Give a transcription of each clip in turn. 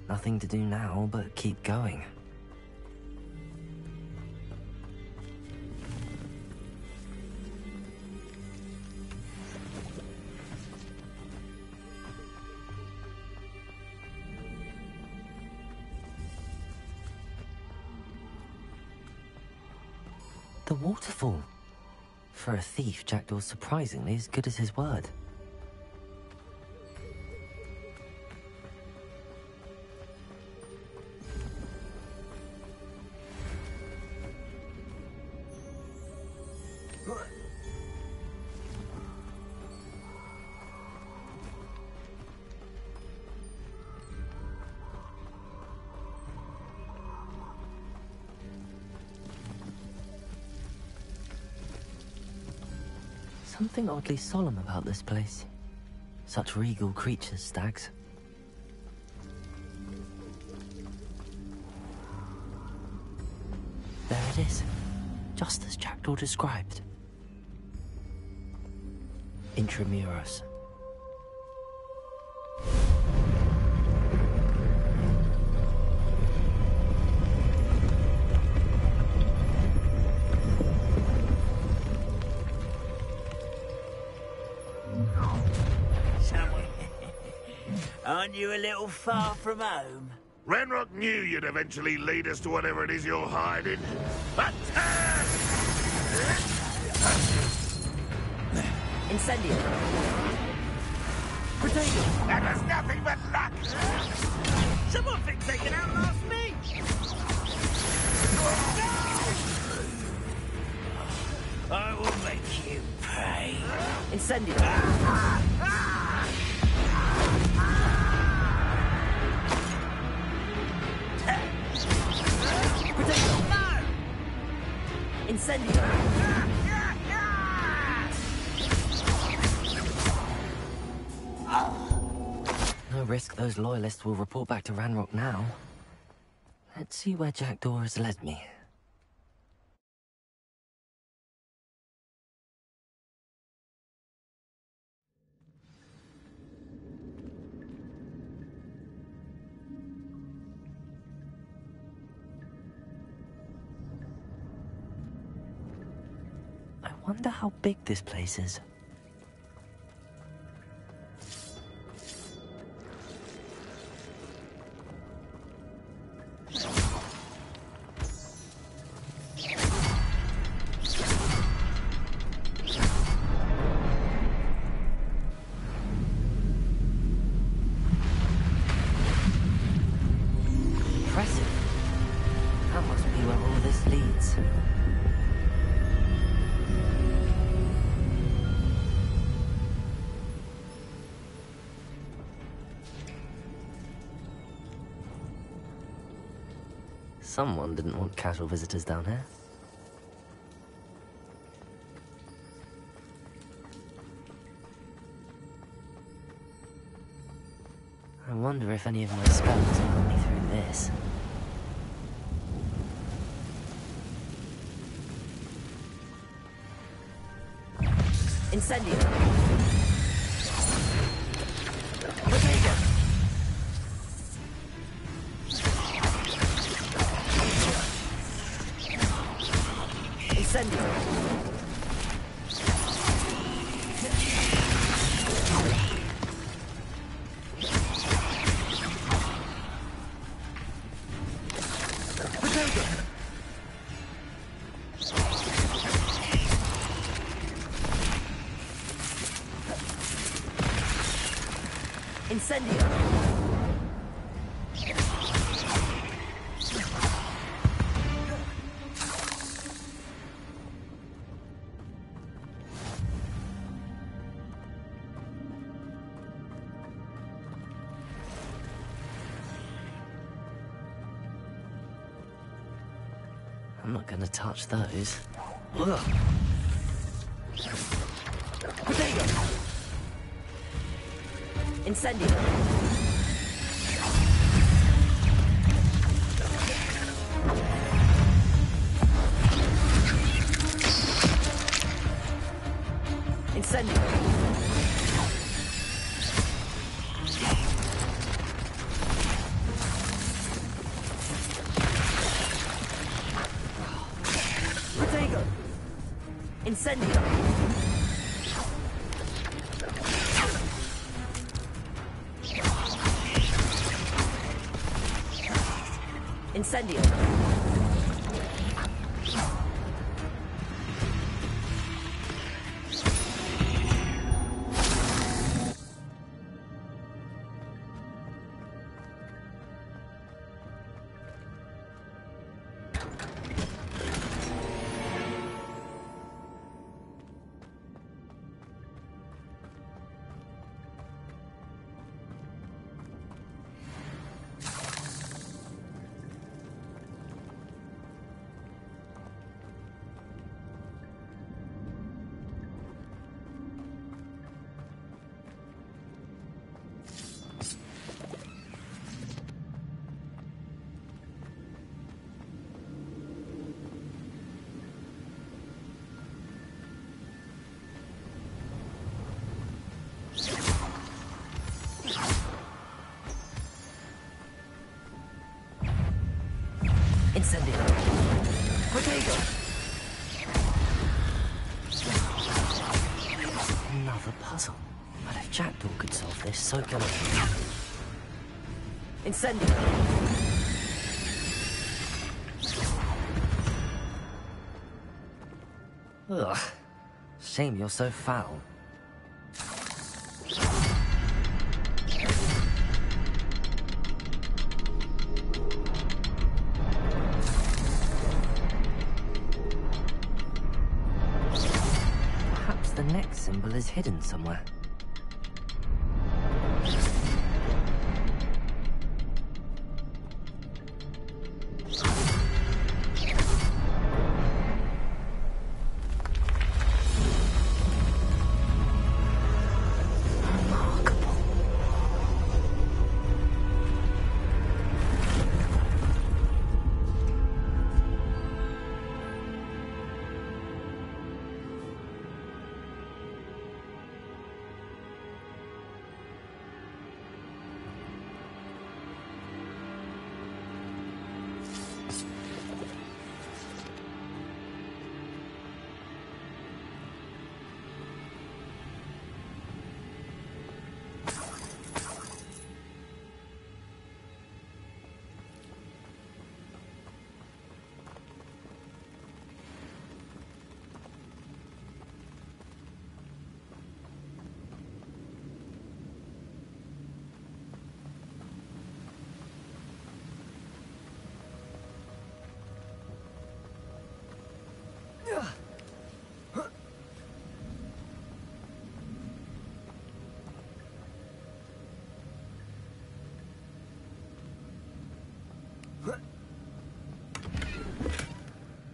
Nothing to do now but keep going. The waterfall. For a thief, Jackdaw's surprisingly as good as his word. Something oddly solemn about this place. Such regal creatures, stags. There it is, just as Jackdaw described. Intramuros. Aren't you a little far from home? Ranrock knew you'd eventually lead us to whatever it is you're hiding. Attack! Incendio. Potato. That was nothing but luck! Someone thinks they can outlast me! No! I will make you pay. Incendio. Incendio! No risk those loyalists will report back to Ranrock now. Let's see where Jackdaw has led me. I wonder how big this place is. Impressive. That must be where all this leads. Someone didn't want casual visitors down here. I wonder if any of my spells will put me through this. Incendio! Potato! Incendio! Incendio! I'm not gonna touch those. Ugh. Potato! Incendio! Incendio! Incendio! Incendio! Incendio! Protego! Another puzzle. But if Jackdaw could solve this, so can I. Incendio! Ugh. Shame you're so foul. Perhaps the next symbol is hidden somewhere.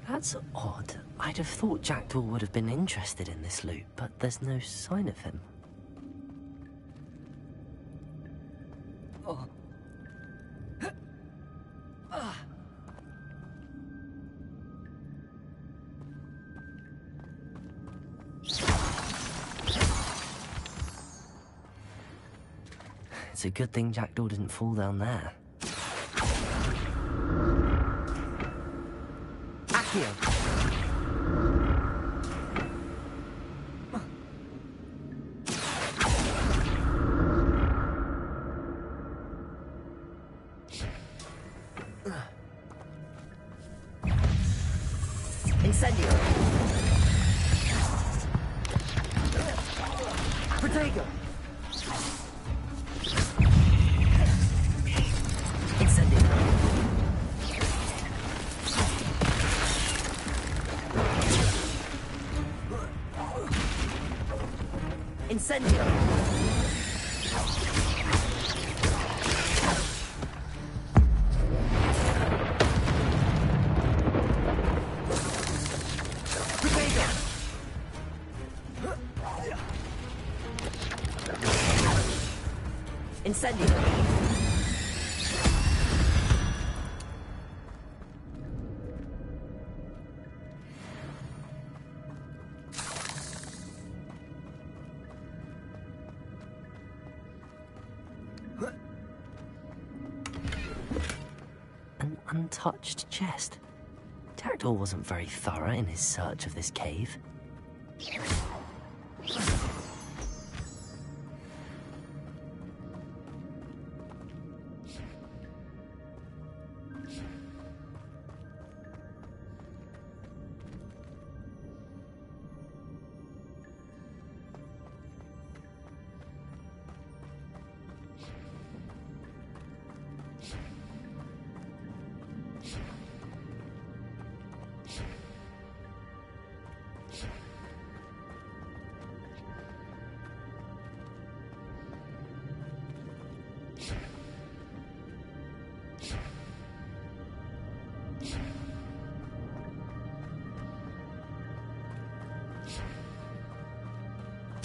That's odd. I'd have thought Jackdaw would have been interested in this loot, but there's no sign of him. Oh. It's a good thing Jackdaw didn't fall down there. Accio! Incendio! Protego! Incendio! Incendio! Incendio! An untouched chest. Jackdaw wasn't very thorough in his search of this cave.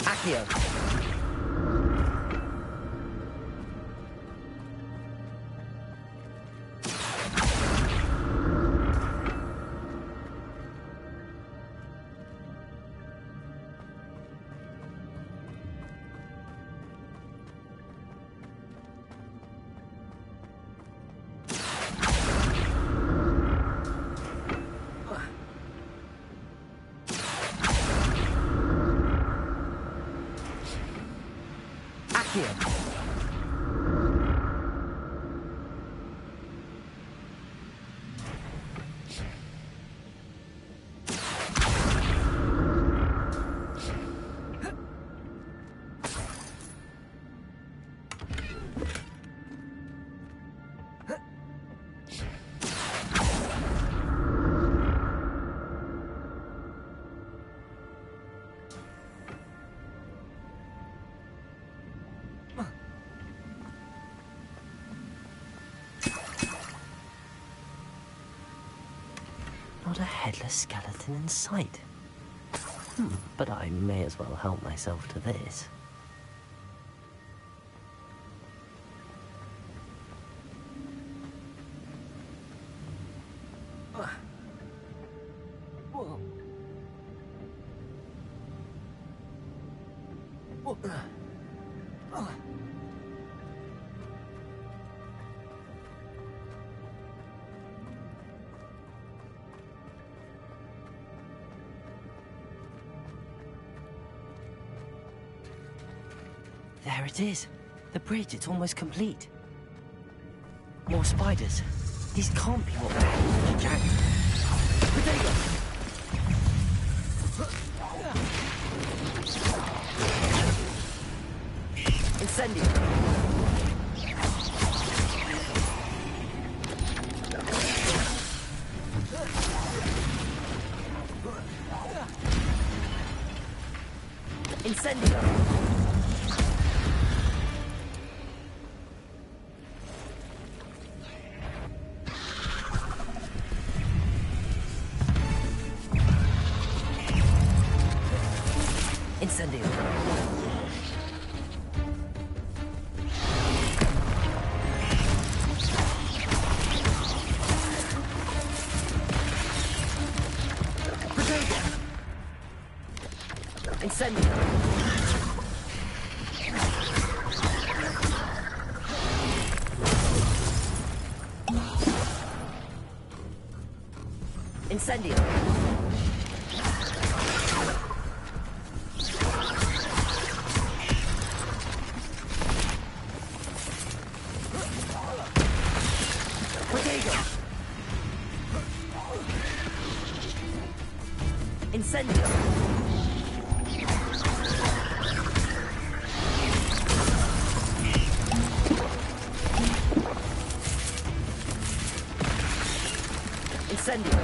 Accio. Accio. Not a headless skeleton in sight. But I may as well help myself to this. There it is. The bridge, it's almost complete. More spiders. These can't be what we're Jack. Potato! Incendio! Incendio! Incendio. Incendio. Incendio. Incendio! Incendio!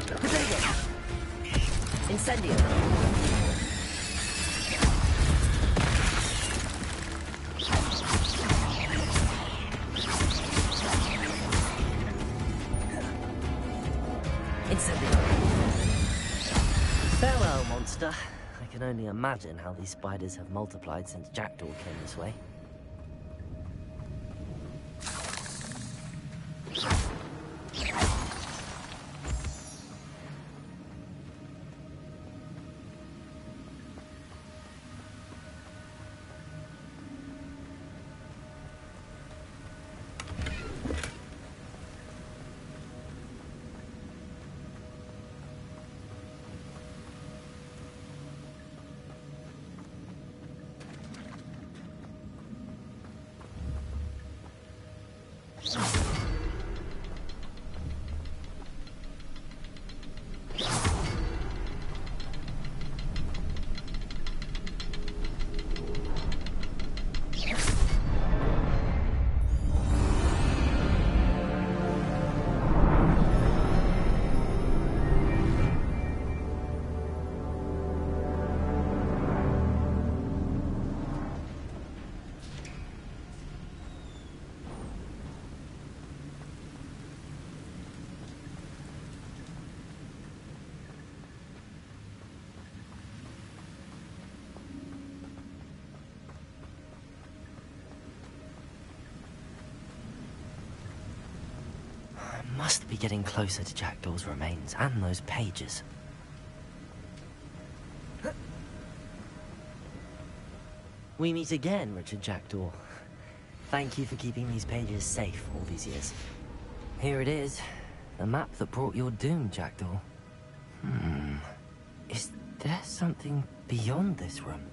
Potato! Incendio! Farewell, monster. I can only imagine how these spiders have multiplied since Jackdaw came this way. must be getting closer to Jackdaw's remains and those pages. We meet again, Richard Jackdaw. Thank you for keeping these pages safe all these years. Here it is. The map that brought your doom, Jackdaw. Is there something beyond this room?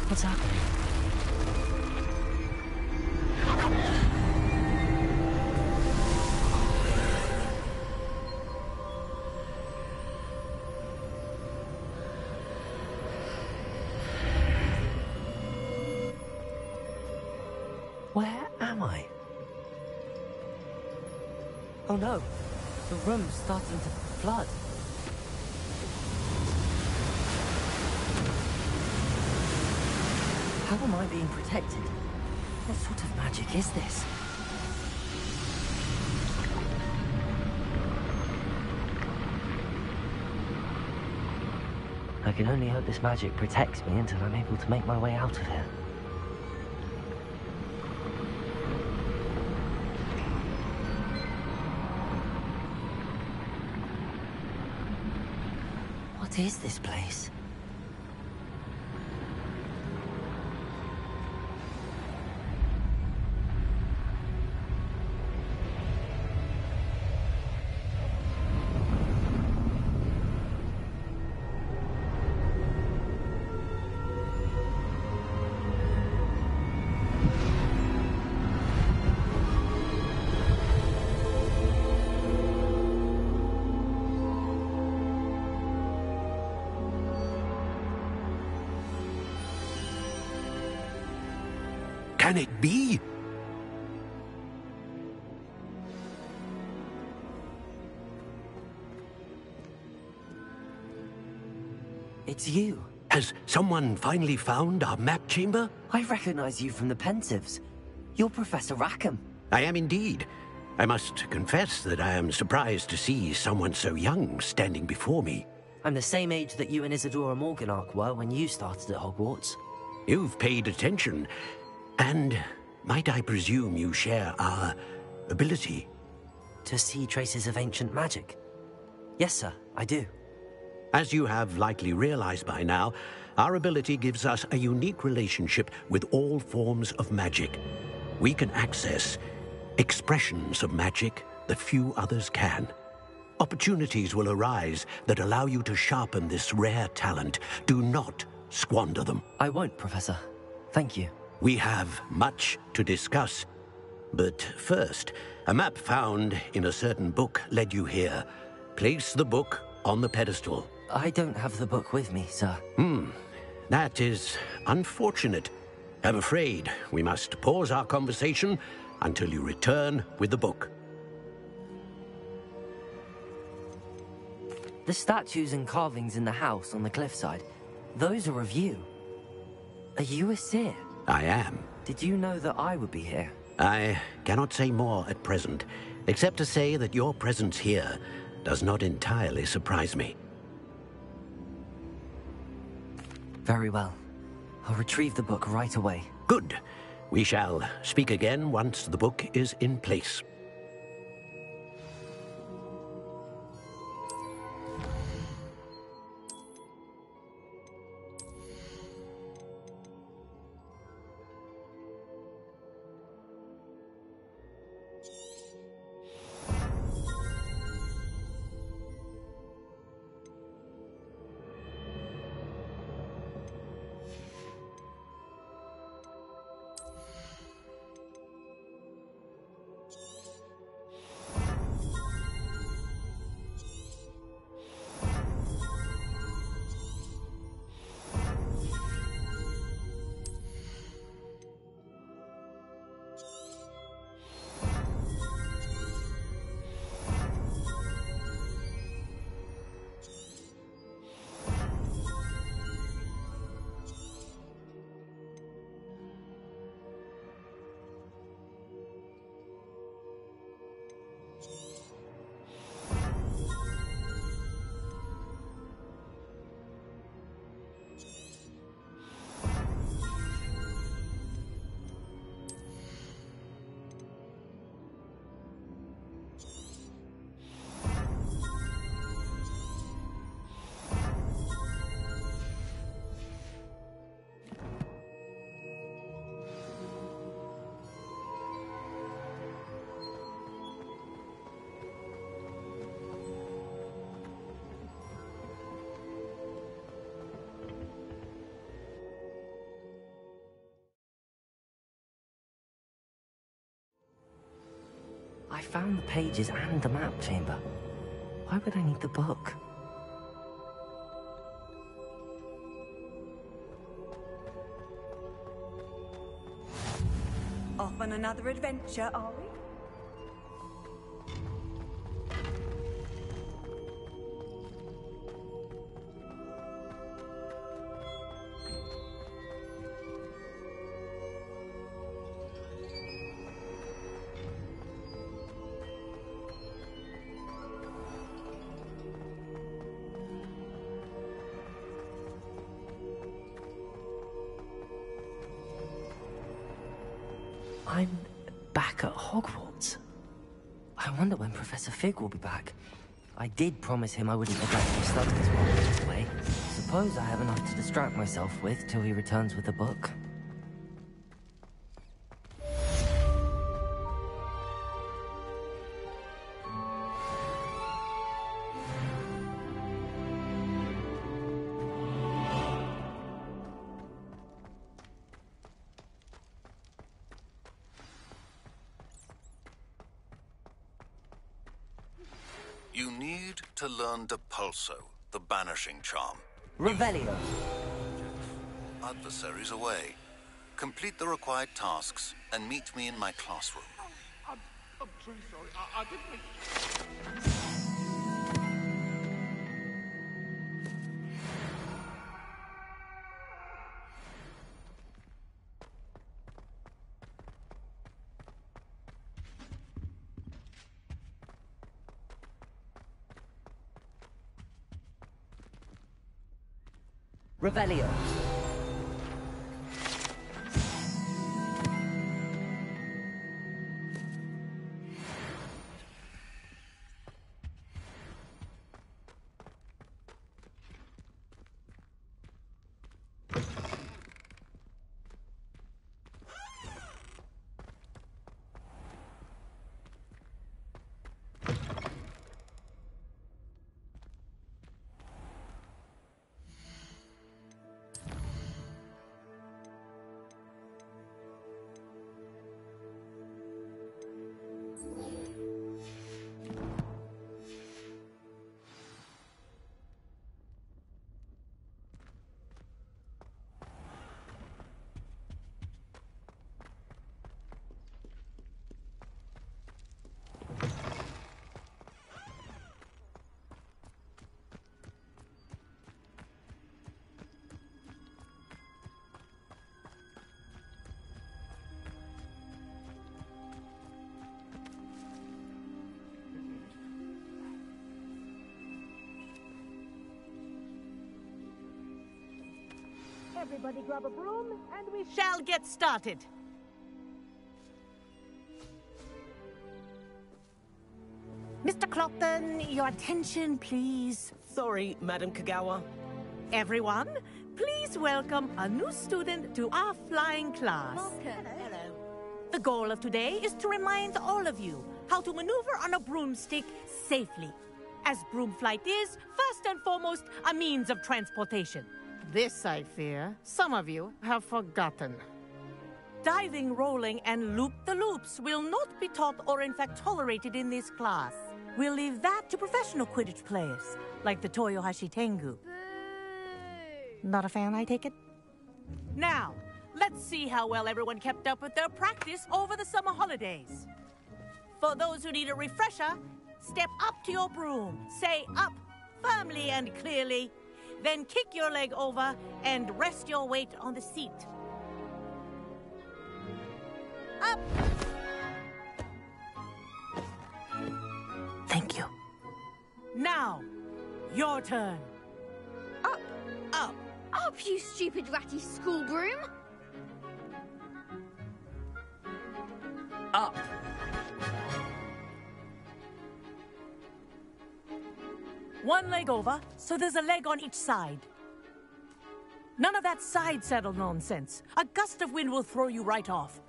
What's happening? Where am I? Oh no, the room's starting to flood. How am I being protected? What sort of magic is this? I can only hope this magic protects me until I'm able to make my way out of here. What is this place? Can it be? It's you. Has someone finally found our map chamber? I recognize you from the Pensives. You're Professor Rackham. I am indeed. I must confess that I am surprised to see someone so young standing before me. I'm the same age that you and Isadora Morganach were when you started at Hogwarts. You've paid attention. And might I presume you share our ability? to see traces of ancient magic? Yes, sir, I do. As you have likely realized by now, our ability gives us a unique relationship with all forms of magic. We can access expressions of magic that few others can. Opportunities will arise that allow you to sharpen this rare talent. Do not squander them. I won't, Professor. Thank you. We have much to discuss. But first, a map found in a certain book led you here. Place the book on the pedestal. I don't have the book with me, sir. That is unfortunate. I'm afraid we must pause our conversation until you return with the book. The statues and carvings in the house on the cliffside, those are of you. Are you a seer? I am. Did you know that I would be here? I cannot say more at present, except to say that your presence here does not entirely surprise me. Very well. I'll retrieve the book right away. Good. We shall speak again once the book is in place. I found the pages and the map chamber. Why would I need the book? Off on another adventure, are we? I'm back at Hogwarts. I wonder when Professor Fig will be back. I did promise him I wouldn't neglect my studies while he was away. Suppose I have enough to distract myself with till he returns with the book. You need to learn Depulso, the banishing charm. Revelio. Adversaries away. Complete the required tasks and meet me in my classroom. I'm truly sorry. I didn't mean... Revelio. Everybody grab a broom, and we shall get started. Mr. Clopton, your attention, please. Sorry, Madam Kagawa. Everyone, please welcome a new student to our flying class. Hello. The goal of today is to remind all of you how to maneuver on a broomstick safely, as broom flight is, first and foremost, a means of transportation. This, I fear, some of you have forgotten. Diving, rolling, and loop-the-loops will not be taught or in fact tolerated in this class. We'll leave that to professional Quidditch players, like the Toyohashi Tengu. Not a fan, I take it? Now, let's see how well everyone kept up with their practice over the summer holidays. For those who need a refresher, step up to your broom, say up firmly and clearly, then kick your leg over and rest your weight on the seat. Up! Thank you. Now, your turn. Up! Up! Up, you stupid ratty school broom! Up. One leg over, so there's a leg on each side. None of that side saddle nonsense. A gust of wind will throw you right off.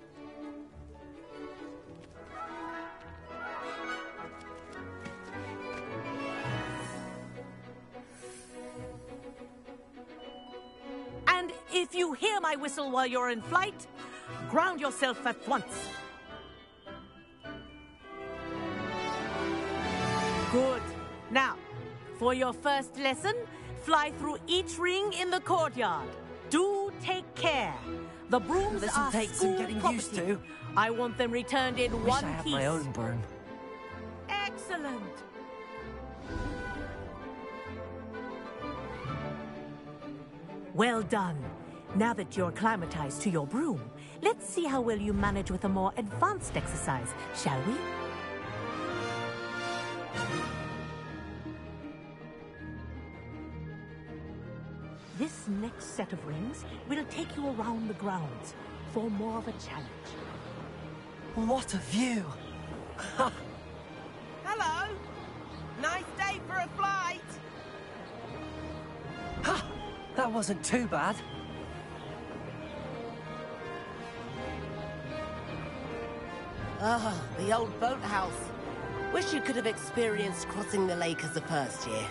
And if you hear my whistle while you're in flight, ground yourself at once. Good. Now, for your first lesson, fly through each ring in the courtyard. Do take care. The brooms This'll are take some school getting property. used to. I want them returned in Wish one I had piece. my own broom. Excellent. Well done. Now that you're acclimatized to your broom, let's see how well you manage with a more advanced exercise, shall we? This next set of rings will take you around the grounds for more of a challenge. What a view! Hello! Nice day for a flight! Ha! That wasn't too bad. Ah, the old boathouse. Wish you could have experienced crossing the lake as a first year.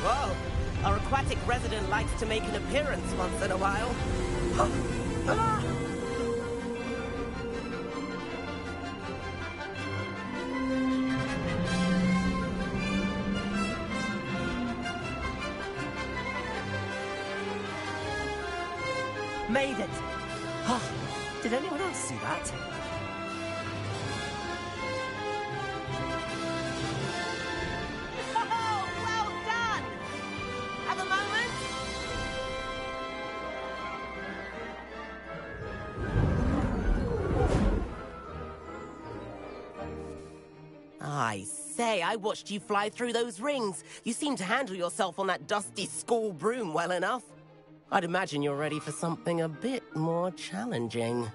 Whoa! Our aquatic resident likes to make an appearance once in a while. Ah! Made it! Oh, did anyone else see that? Oh, well done! Have a moment? I say, I watched you fly through those rings. You seem to handle yourself on that dusty school broom well enough. I'd imagine you're ready for something a bit more challenging.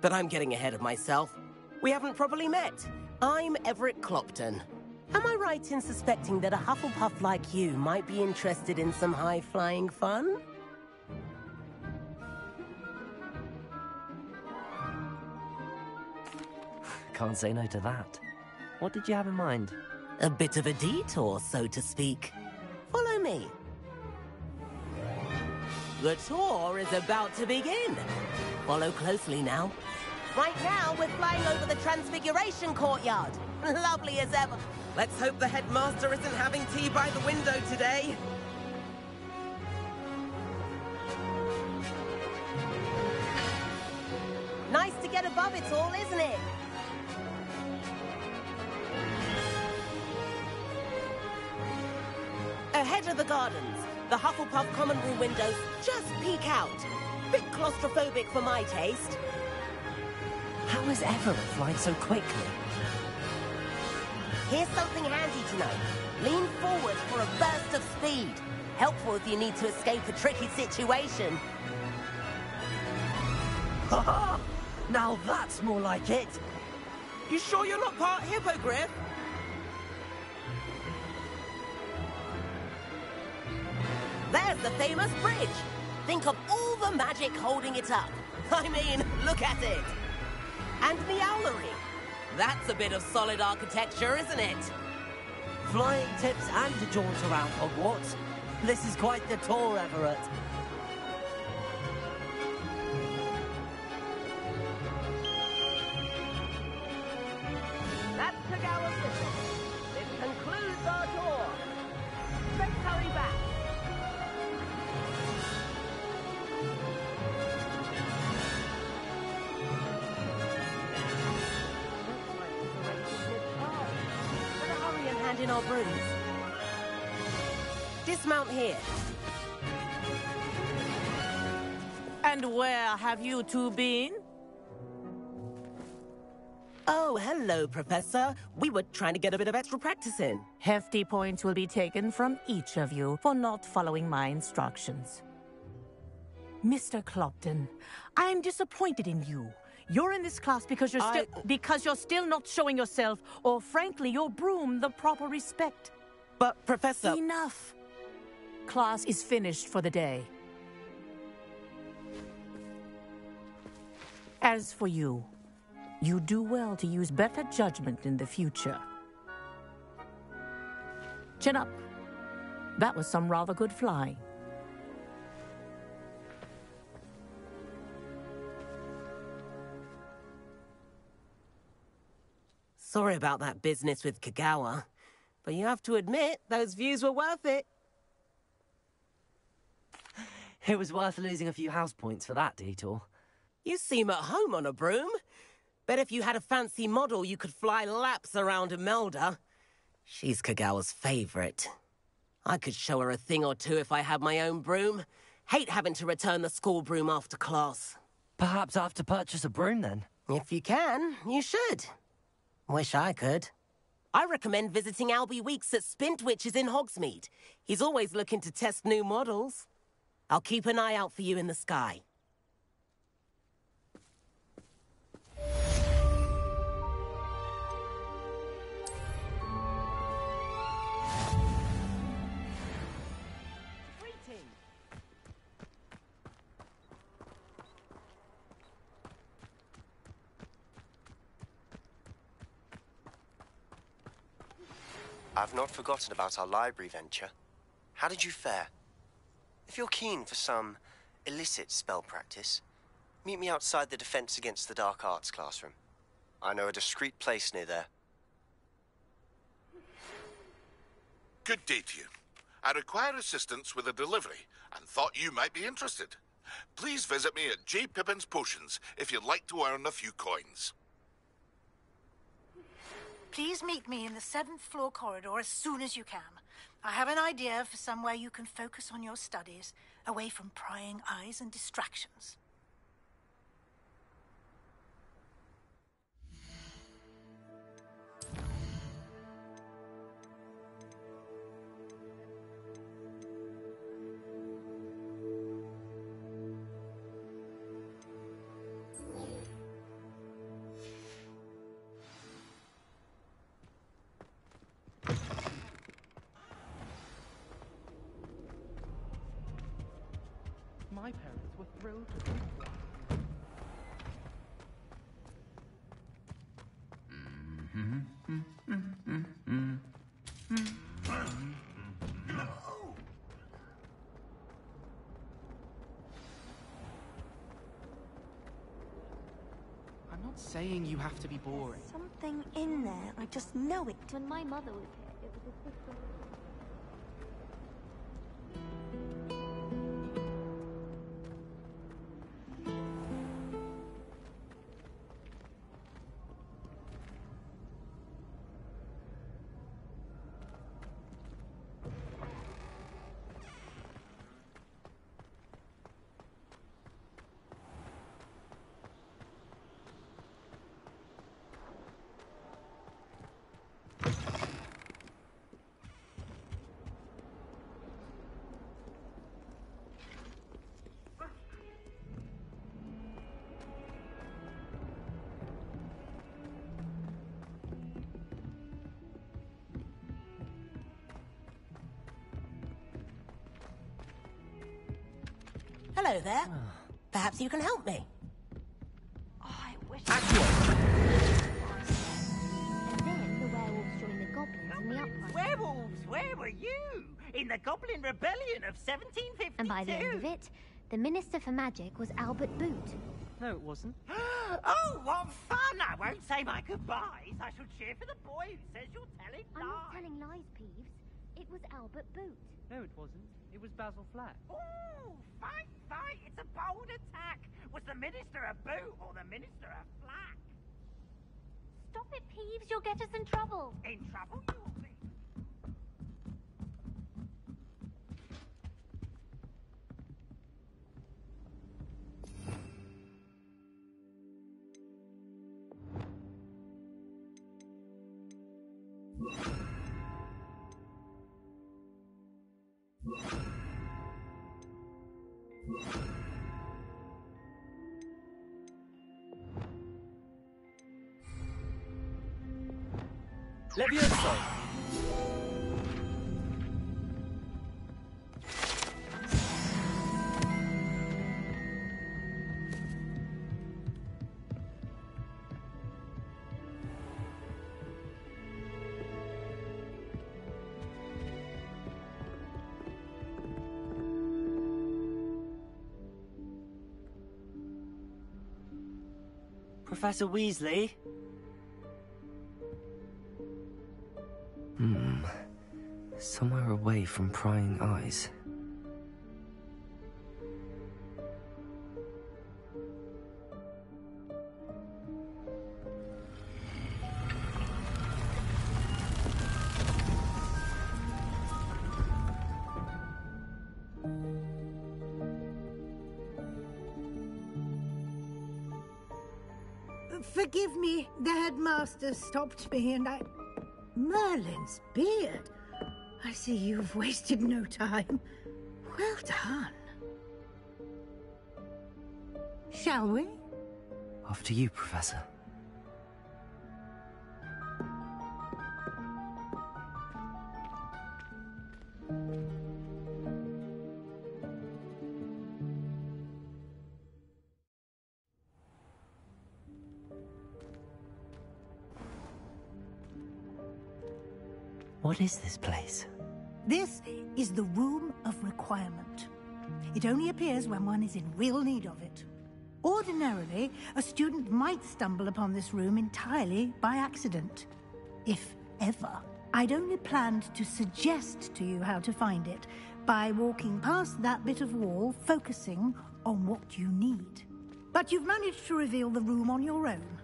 But I'm getting ahead of myself. We haven't properly met. I'm Everett Clopton. Am I right in suspecting that a Hufflepuff like you might be interested in some high-flying fun? Can't say no to that. What did you have in mind? A bit of a detour, so to speak. Follow me. The tour is about to begin. Follow closely now. Right now, we're flying over the Transfiguration Courtyard. Lovely as ever. Let's hope the headmaster isn't having tea by the window today. Nice to get above it all, isn't it? Ahead of the gardens, the Hufflepuff common room windows just peek out. Bit claustrophobic for my taste. How is Everett flying so quickly? Here's something handy to know. Lean forward for a burst of speed. Helpful if you need to escape a tricky situation. Now that's more like it. You sure you're not part hippogriff? There's the famous bridge. Think of all the magic holding it up. I mean, look at it. And the owlery. That's a bit of solid architecture, isn't it? Flying tips and a jaunt around Hogwarts. This is quite the tour, Everett. That's Tagawa City. This concludes our tour. Let's hurry back. Better hurry and hand in our brooms. Dismount here. And where have you two been? Oh, hello, Professor. We were trying to get a bit of extra practice in. Hefty points will be taken from each of you for not following my instructions. Mr. Clopton, I am disappointed in you. You're in this class because you're still not showing yourself, or frankly, your broom the proper respect. But, Professor... Enough. Class is finished for the day. As for you, you do well to use better judgment in the future. Chin up. That was some rather good flying. Sorry about that business with Kagawa, but you have to admit, those views were worth it. It was worth losing a few house points for that detour. You seem at home on a broom. Bet if you had a fancy model, you could fly laps around Imelda. She's Kagawa's favorite. I could show her a thing or two if I had my own broom. Hate having to return the school broom after class. Perhaps I have to purchase a broom then? If you can, you should. Wish I could. I recommend visiting Albie Weeks at Spintwitches in Hogsmeade. He's always looking to test new models. I'll keep an eye out for you in the sky. I've not forgotten about our library venture. How did you fare? If you're keen for some illicit spell practice, meet me outside the Defense Against the Dark Arts classroom. I know a discreet place near there. Good day to you. I require assistance with a delivery and thought you might be interested. Please visit me at J. Pippin's Potions if you'd like to earn a few coins. Please meet me in the 7th floor corridor as soon as you can. I have an idea for somewhere you can focus on your studies, away from prying eyes and distractions. My parents were thrilled to I'm not saying you have to be boring. There's something in there. I just know it. When my mother was here, it was a different... Hello there. Perhaps you can help me. Oh, I wish... And then the werewolves joined the goblins in the uprising. Werewolves, where were you? In the Goblin Rebellion of 1752. And by the end of it, the Minister for Magic was Albert Boot. No, it wasn't. Oh, what fun! I won't say my goodbyes. I shall cheer for the boy who says you're telling lies. I'm not telling lies, Peeves. It was Albert Boot. No, it wasn't. It was Basil Flack. Ooh, fight, fight! It's a bold attack. Was the Minister a boot or the Minister a flack? Stop it, Peeves. You'll get us in trouble. In trouble you'll be. Levioso! Professor Weasley? Somewhere away from prying eyes. Forgive me, the headmaster stopped me and I... Merlin's beard. I see you've wasted no time. Well done. Shall we? After you, Professor. What is this place? This is the Room of Requirement. It only appears when one is in real need of it. Ordinarily, a student might stumble upon this room entirely by accident. If ever. I'd only planned to suggest to you how to find it by walking past that bit of wall, focusing on what you need. But you've managed to reveal the room on your own.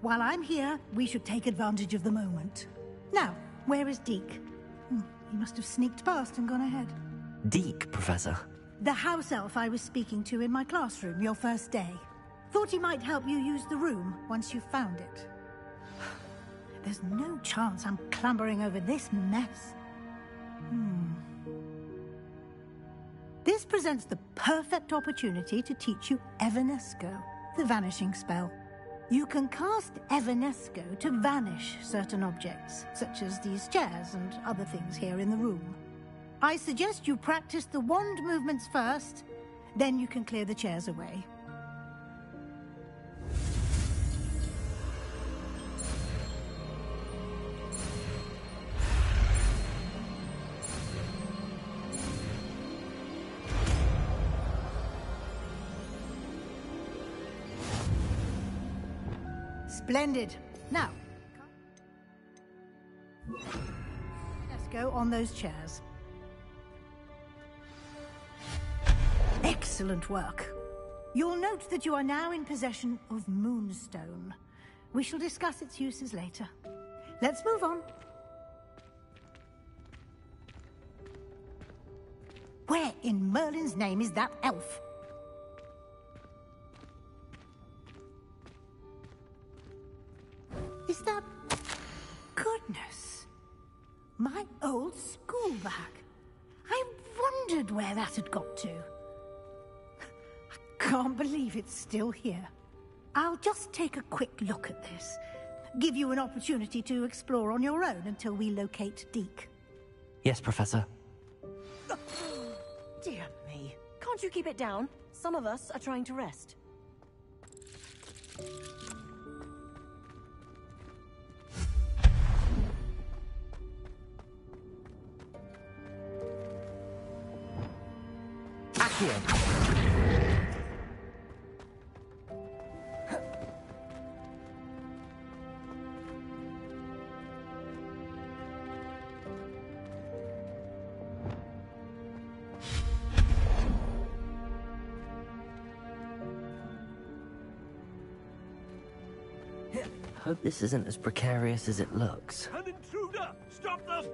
While I'm here, we should take advantage of the moment. Now, where is Deke? He must have sneaked past and gone ahead. Deke, Professor? The house elf I was speaking to in my classroom your first day. Thought he might help you use the room once you found it. There's no chance I'm clambering over this mess. This presents the perfect opportunity to teach you Evanesco, the vanishing spell. You can cast Evanesco to vanish certain objects, such as these chairs and other things here in the room. I suggest you practice the wand movements first, then you can clear the chairs away. Splendid. Now, let's go on those chairs. Excellent work. You'll note that you are now in possession of Moonstone. We shall discuss its uses later. Let's move on. Where in Merlin's name is that elf? Is that... Goodness. My old school bag. I wondered where that had got to. I can't believe it's still here. I'll just take a quick look at this. Give you an opportunity to explore on your own until we locate Deke. Yes, Professor. Dear me. Can't you keep it down? Some of us are trying to rest. Hope this isn't as precarious as it looks. An intruder! Stop them!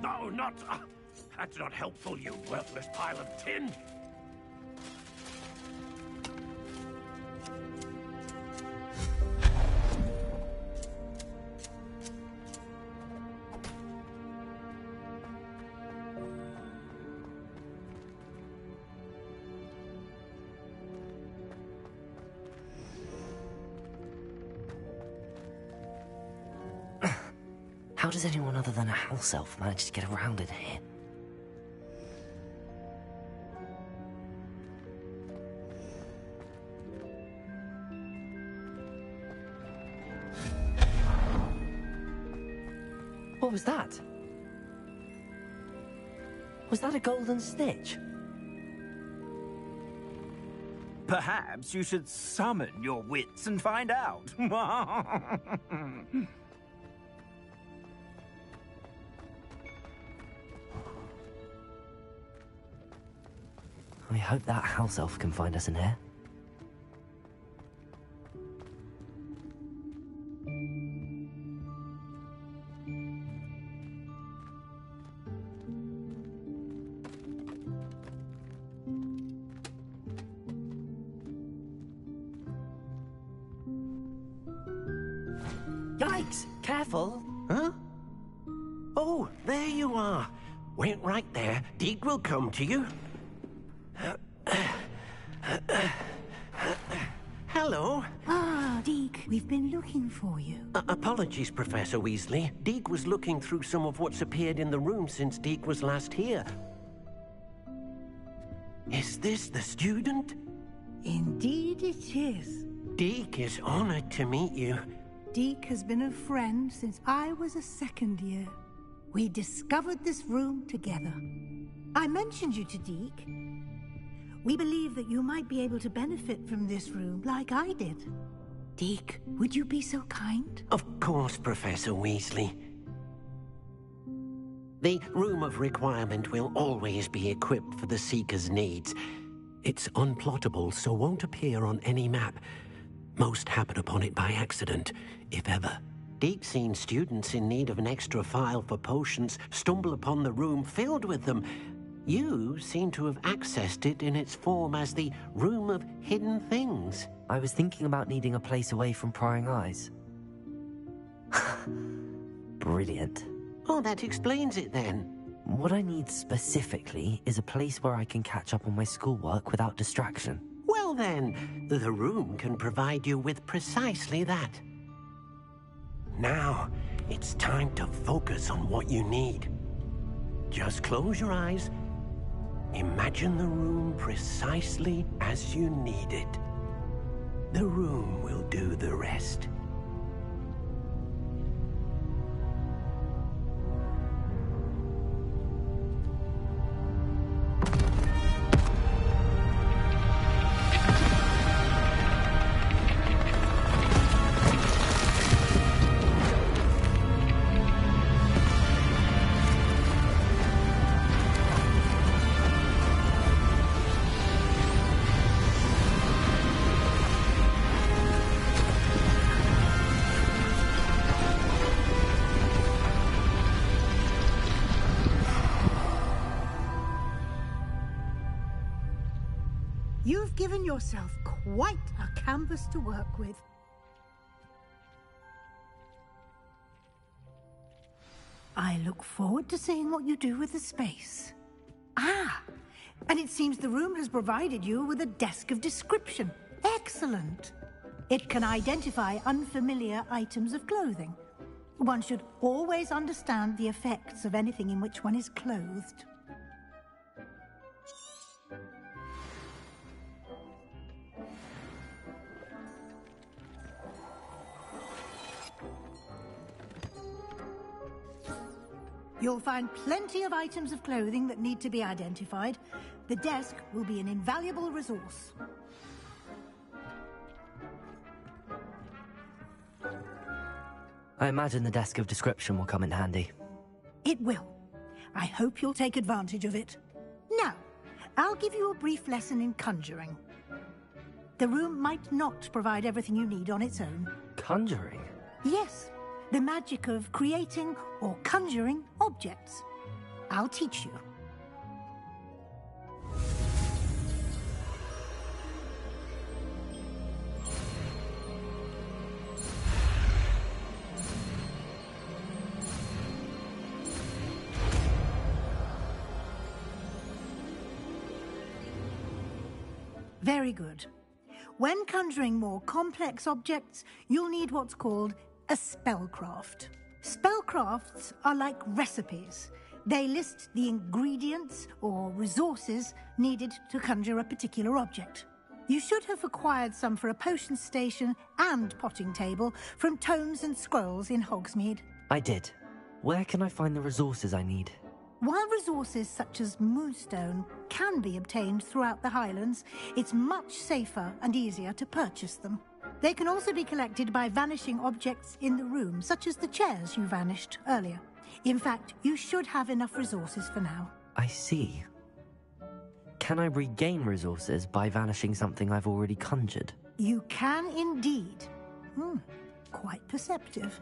No, not... that's not helpful, you worthless pile of tin! How does anyone other than a house elf manage to get around in here? What was that? Was that a golden snitch? Perhaps you should summon your wits and find out. I hope that house elf can find us in here. Yikes! Careful! Huh? Oh, there you are. Wait right there. Deke will come to you. Hello. Ah, Deke, we've been looking for you. Apologies, Professor Weasley. Deke was looking through some of what's appeared in the room since Deke was last here. Is this the student? Indeed it is. Deke is honored to meet you. Deke has been a friend since I was a second year. We discovered this room together. I mentioned you to Deke. We believe that you might be able to benefit from this room like I did. Deke, would you be so kind? Of course, Professor Weasley. The Room of Requirement will always be equipped for the Seeker's needs. It's unplottable, so won't appear on any map. Most happen upon it by accident, if ever. Deke's seen students in need of an extra file for potions stumble upon the room filled with them. You seem to have accessed it in its form as the Room of Hidden Things. I was thinking about needing a place away from prying eyes. Brilliant. Oh, that explains it then. What I need specifically is a place where I can catch up on my schoolwork without distraction. Well then, the room can provide you with precisely that. Now, it's time to focus on what you need. Just close your eyes. Imagine the room precisely as you need it. The room will do the rest. You've given yourself quite a canvas to work with. I look forward to seeing what you do with the space. Ah, and it seems the room has provided you with a desk of description. Excellent. It can identify unfamiliar items of clothing. One should always understand the effects of anything in which one is clothed. You'll find plenty of items of clothing that need to be identified. The desk will be an invaluable resource. I imagine the desk of description will come in handy. It will. I hope you'll take advantage of it. Now, I'll give you a brief lesson in conjuring. The room might not provide everything you need on its own. Conjuring? Yes, the magic of creating or conjuring objects. I'll teach you. Very good. When conjuring more complex objects, you'll need what's called a spellcraft. Spellcrafts are like recipes. They list the ingredients or resources needed to conjure a particular object. You should have acquired some for a potion station and potting table from tomes and scrolls in Hogsmeade. I did. Where can I find the resources I need? While resources such as moonstone can be obtained throughout the Highlands, it's much safer and easier to purchase them. They can also be collected by vanishing objects in the room, such as the chairs you vanished earlier. In fact, you should have enough resources for now. I see. Can I regain resources by vanishing something I've already conjured? You can indeed. Quite perceptive.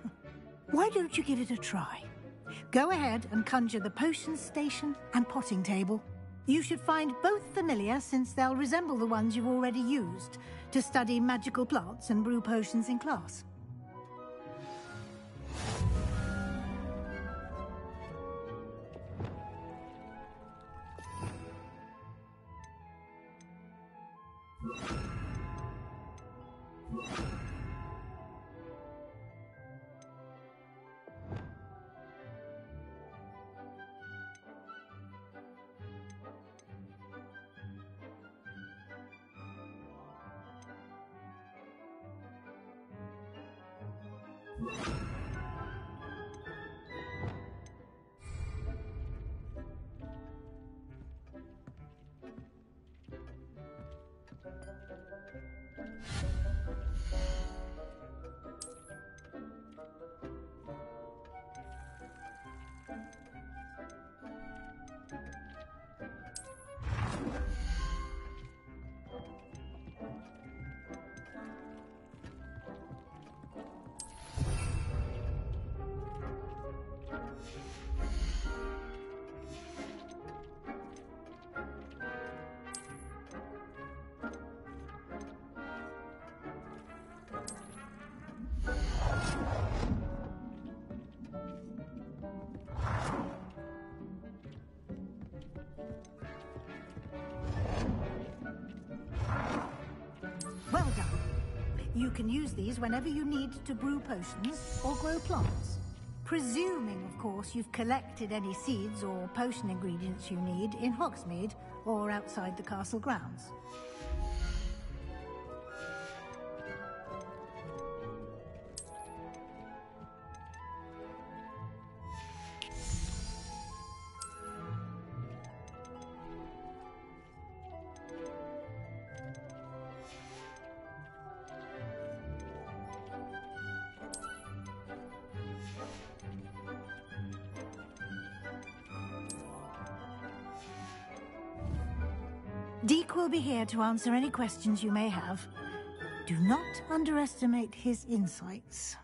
Why don't you give it a try? Go ahead and conjure the potion station and potting table. You should find both familiar, since they'll resemble the ones you've already used to study magical plants and brew potions in class. Well done. You can use these whenever you need to brew potions or grow plants. Presuming, of course, you've collected any seeds or potion ingredients you need in Hogsmeade or outside the castle grounds. Deke will be here to answer any questions you may have. Do not underestimate his insights.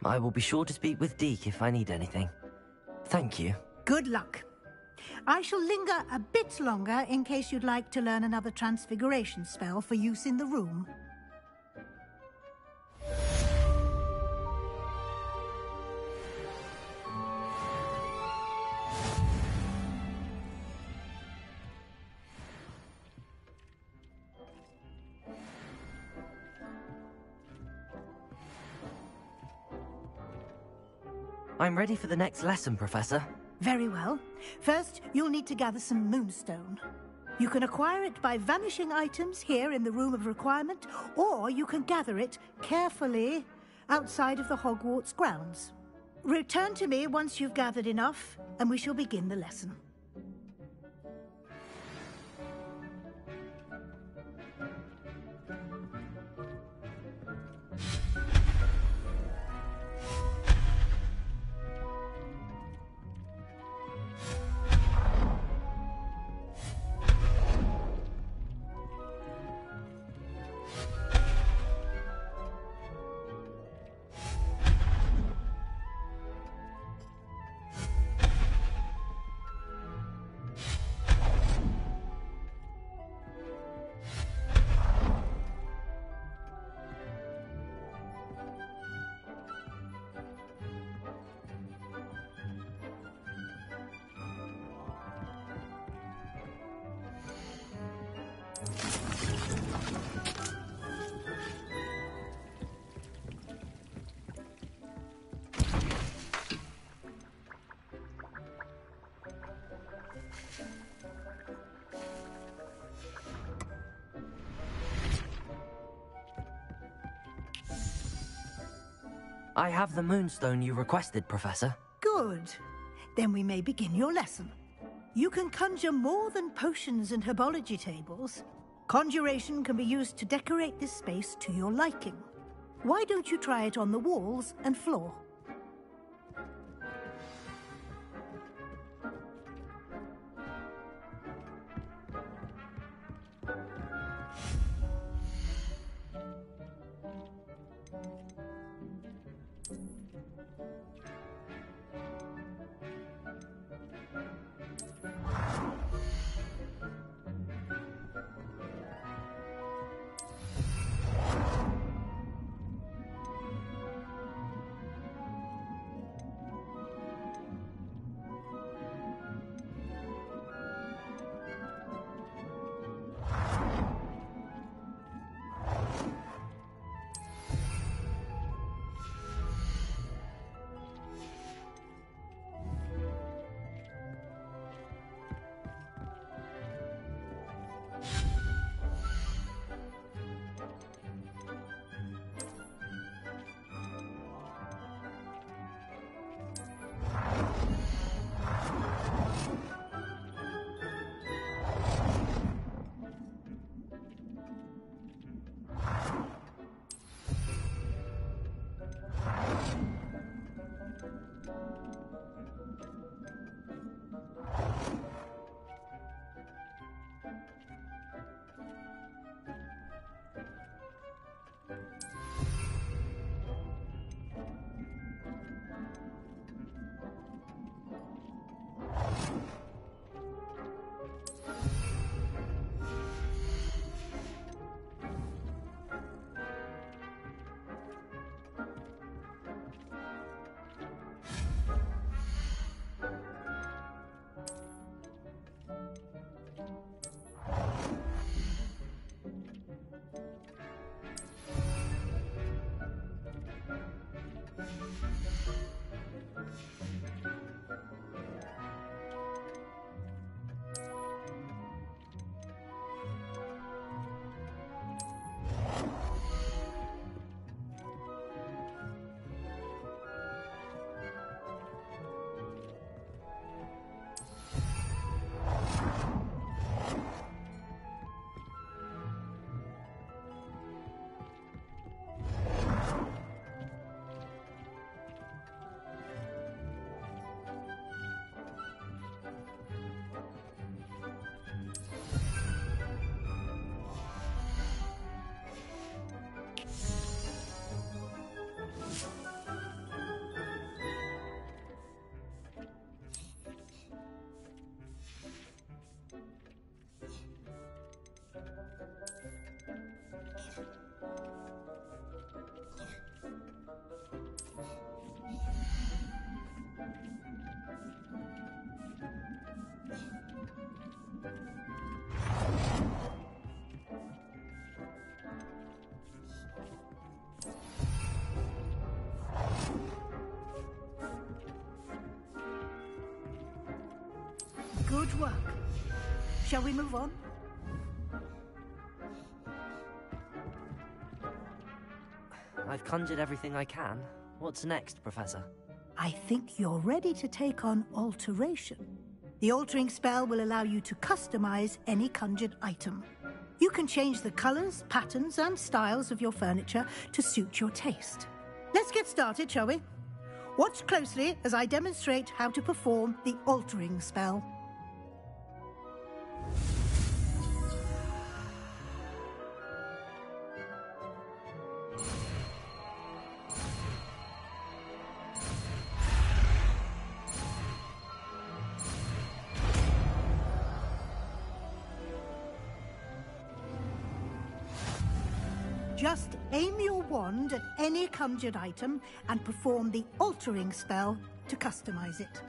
I will be sure to speak with Deke if I need anything. Thank you. Good luck. I shall linger a bit longer in case you'd like to learn another transfiguration spell for use in the room. I'm ready for the next lesson, Professor. Very well. First, you'll need to gather some moonstone. You can acquire it by vanishing items here in the Room of Requirement, or you can gather it carefully outside of the Hogwarts grounds. Return to me once you've gathered enough, and we shall begin the lesson. I have the moonstone you requested, Professor. Good. Then we may begin your lesson. You can conjure more than potions and herbology tables. Conjuration can be used to decorate this space to your liking. Why don't you try it on the walls and floor? Shall we move on? I've conjured everything I can. What's next, Professor? I think you're ready to take on alteration. The altering spell will allow you to customize any conjured item. You can change the colors, patterns, and styles of your furniture to suit your taste. Let's get started, shall we? Watch closely as I demonstrate how to perform the altering spell. Just aim your wand at any conjured item and perform the altering spell to customize it.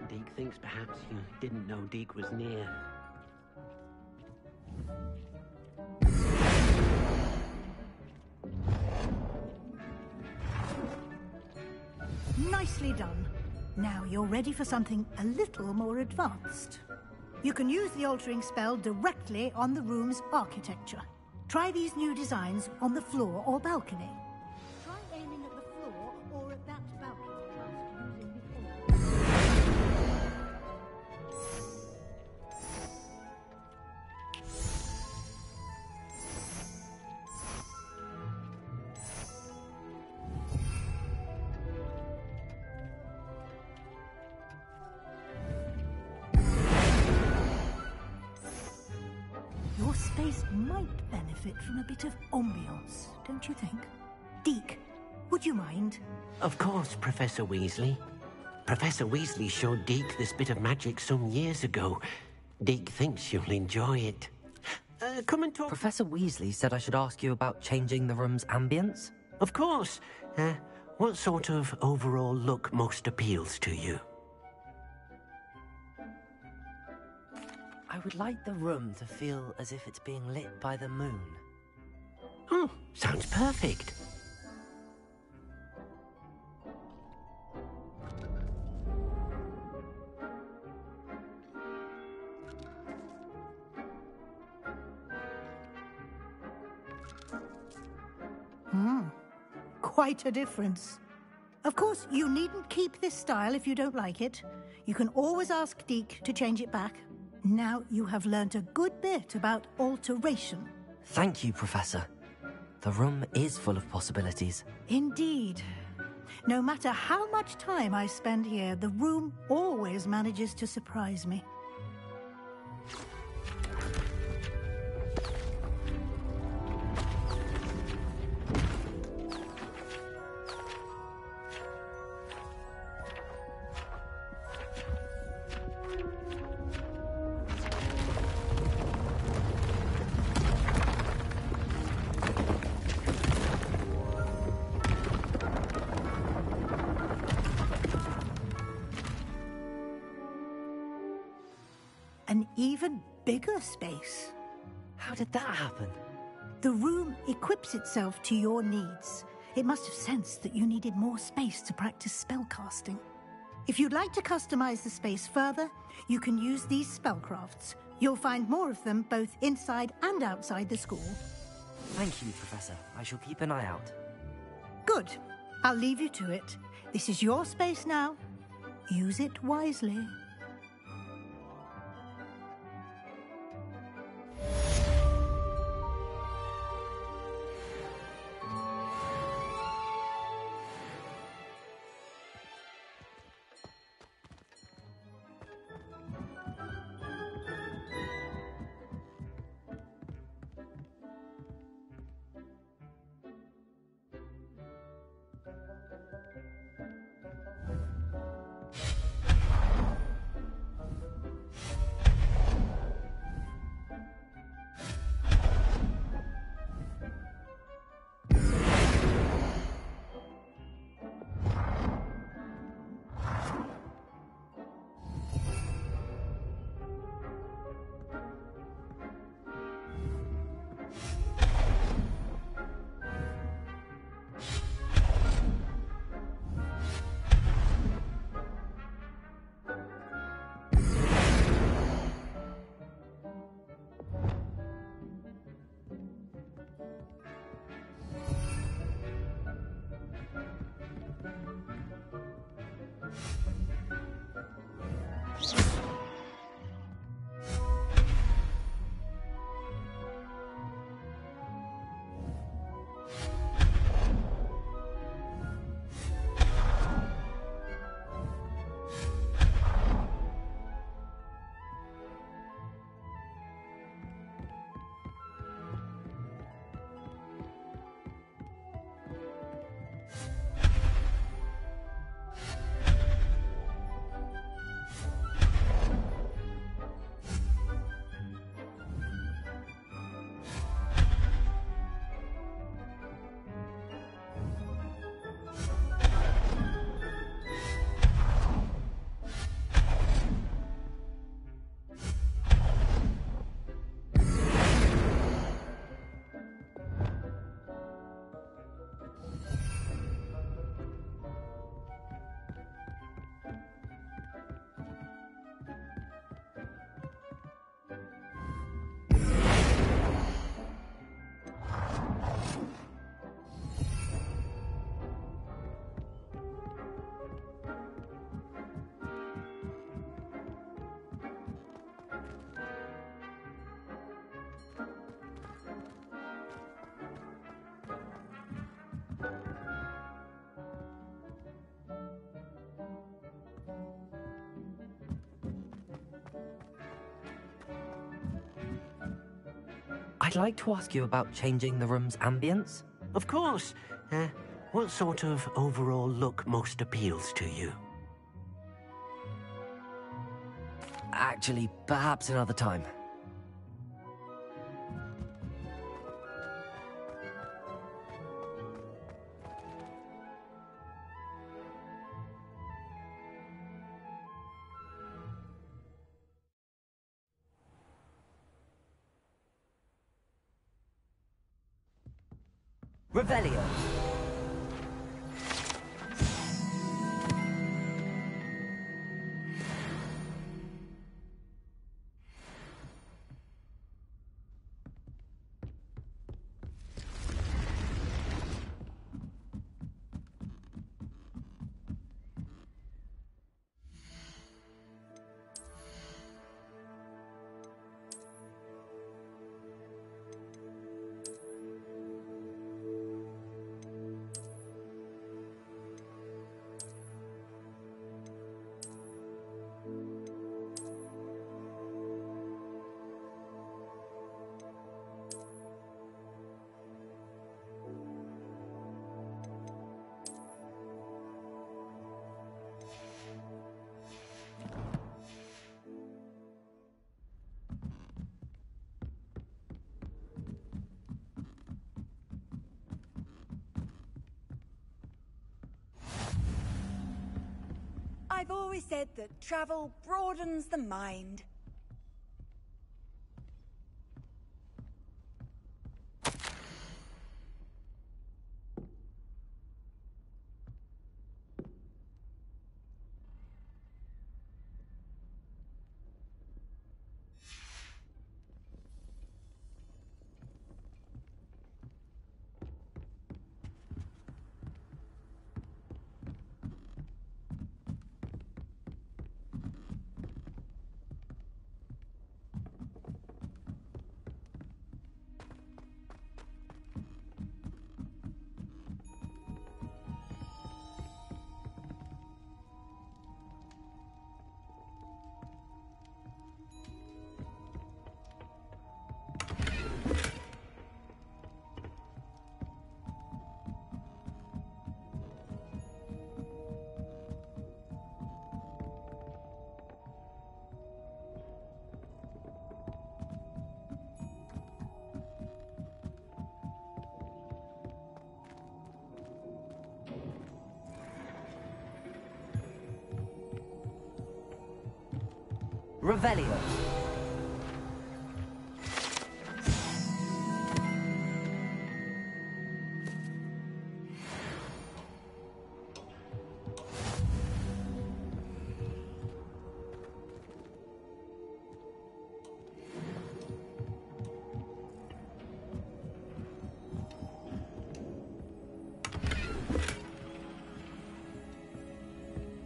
Deke thinks perhaps you didn't know Deke was near. Nicely done. Now you're ready for something a little more advanced. You can use the altering spell directly on the room's architecture. Try these new designs on the floor or balcony. Try aiming at the floor or at that balcony whilst using the Your space might benefit from a bit of ambiance, don't you think? Deke, would you mind? Of course, Professor Weasley. Professor Weasley showed Deke this bit of magic some years ago. Deke thinks you'll enjoy it. Come and talk. Professor Weasley said I should ask you about changing the room's ambience? Of course. What sort of overall look most appeals to you? I would like the room to feel as if it's being lit by the moon. Oh, sounds perfect. quite a difference. Of course, you needn't keep this style if you don't like it. You can always ask Deke to change it back. Now you have learnt a good bit about alteration. Thank you, Professor. The room is full of possibilities. Indeed. No matter how much time I spend here, the room always manages to surprise me. An even bigger space. How did that happen? The room equips itself to your needs. It must have sensed that you needed more space to practice spellcasting. If you'd like to customize the space further, you can use these spellcrafts. You'll find more of them both inside and outside the school. Thank you, Professor. I shall keep an eye out. Good. I'll leave you to it. This is your space now. Use it wisely. I'd like to ask you about changing the room's ambience. Of course. What sort of overall look most appeals to you? Actually, perhaps another time. Revelio. always said that travel broadens the mind. Revelio.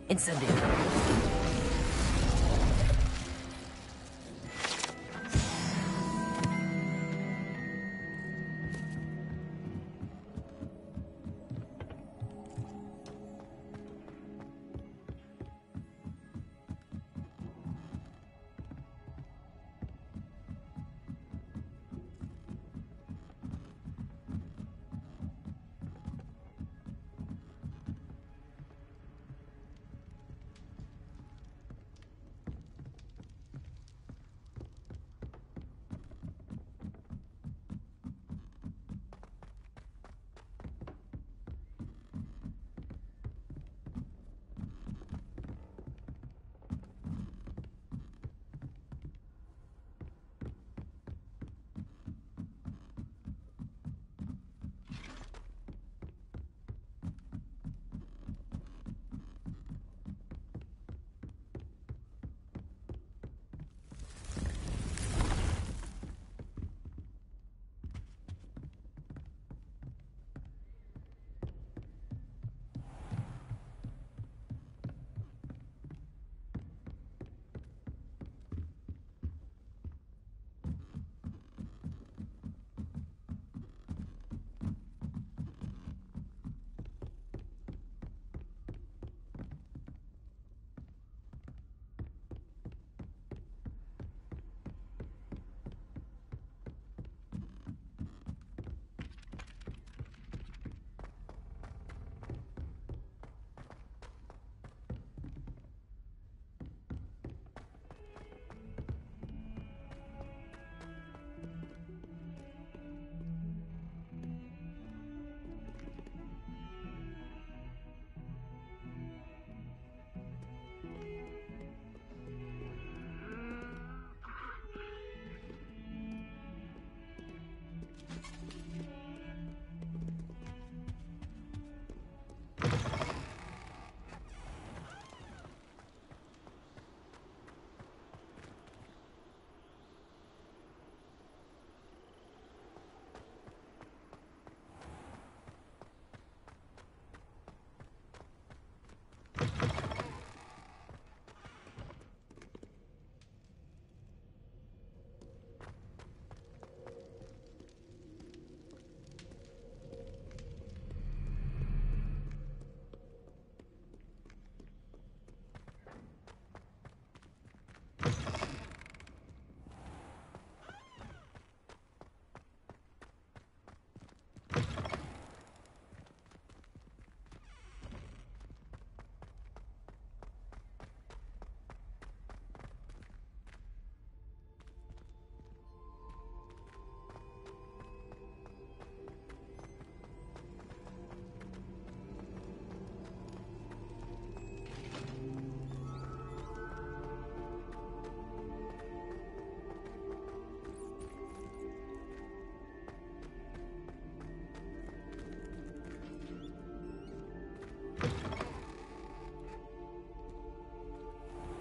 Incendio.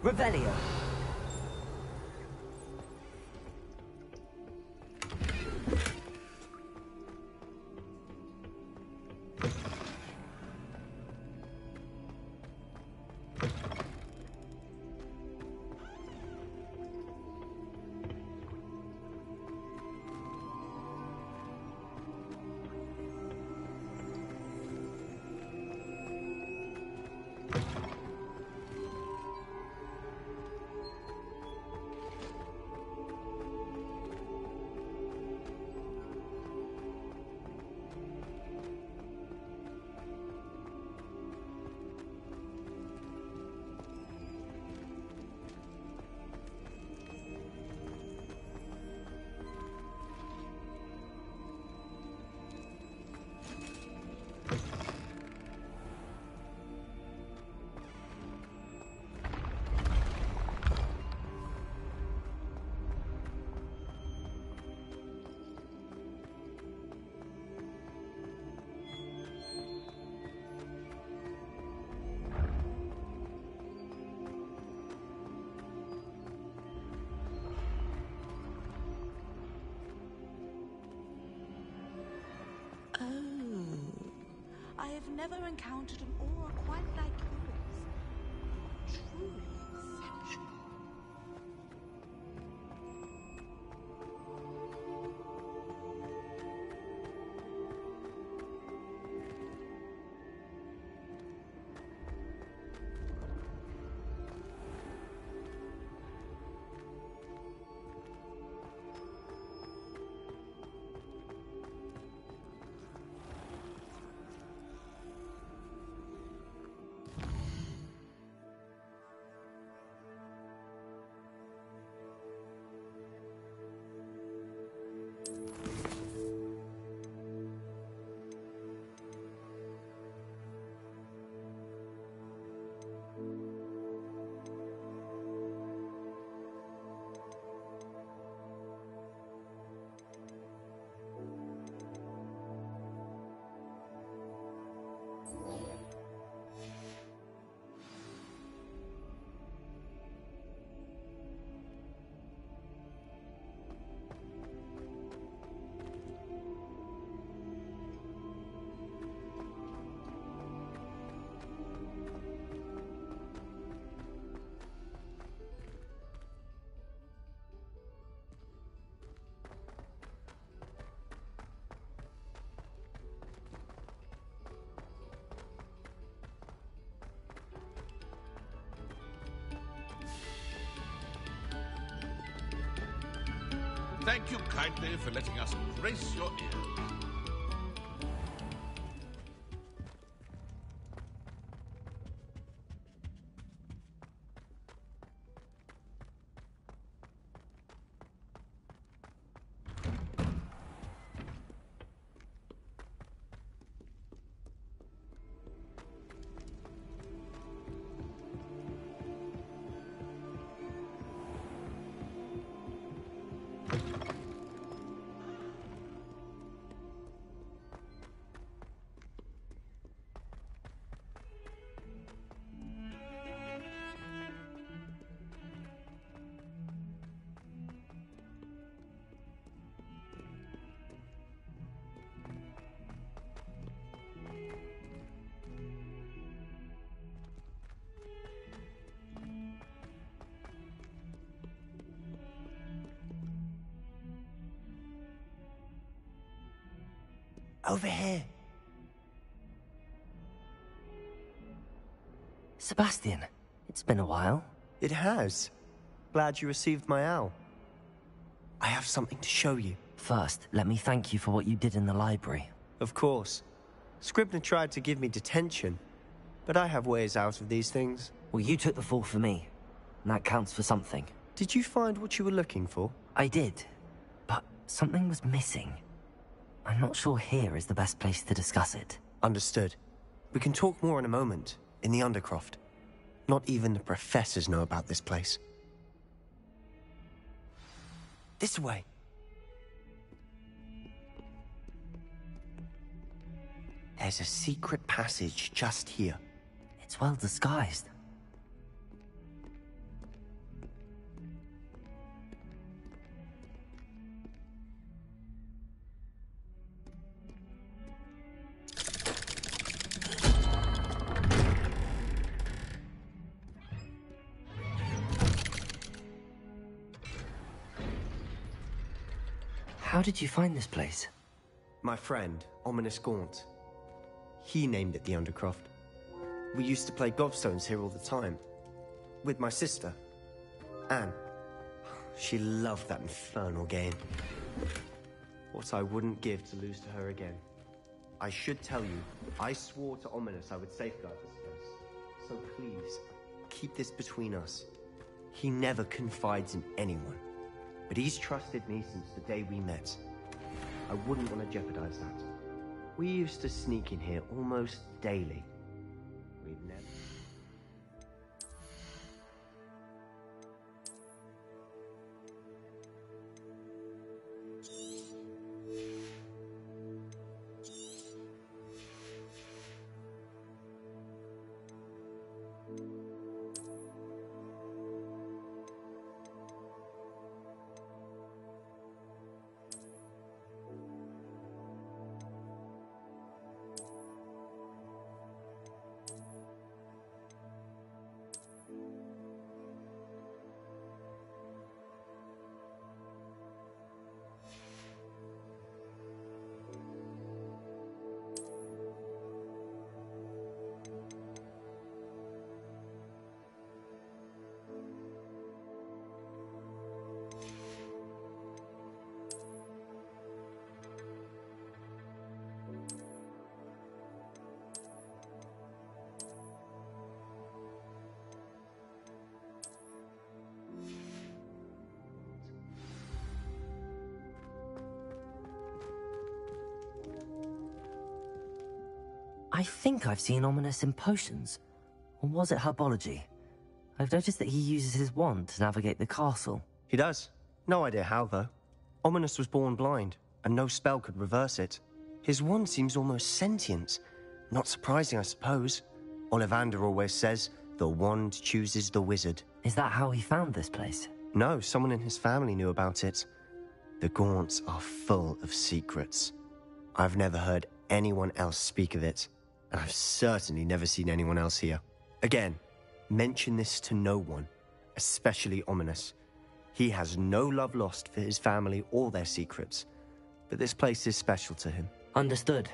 Revelio. I have never encountered an aura quite like yours. Truly exceptional. Thank you kindly for letting us grace your ears. Over here. Sebastian, it's been a while. It has. Glad you received my owl. I have something to show you. First, let me thank you for what you did in the library. Of course. Scribner tried to give me detention, but I have ways out of these things. Well, you took the fall for me, and that counts for something. Did you find what you were looking for? I did, but something was missing. I'm not sure here is the best place to discuss it. Understood. We can talk more in a moment, in the Undercroft. Not even the professors know about this place. This way. There's a secret passage just here. It's well disguised. How did you find this place? My friend, Ominous Gaunt. He named it the Undercroft. We used to play gobstones here all the time. With my sister, Anne. She loved that infernal game. What I wouldn't give to lose to her again. I should tell you, I swore to Ominous I would safeguard this place. So please, keep this between us. He never confides in anyone. But he's trusted me since the day we met. I wouldn't want to jeopardize that. We used to sneak in here almost daily. We'd never... I think I've seen Ominous in potions. Or was it herbology? I've noticed that he uses his wand to navigate the castle. He does. No idea how, though. Ominous was born blind, and no spell could reverse it. His wand seems almost sentient. Not surprising, I suppose. Ollivander always says, the wand chooses the wizard. Is that how he found this place? No, someone in his family knew about it. The Gaunts are full of secrets. I've never heard anyone else speak of it, and I've certainly never seen anyone else here. Again, mention this to no one, especially Ominous. He has no love lost for his family or their secrets, but this place is special to him. Understood.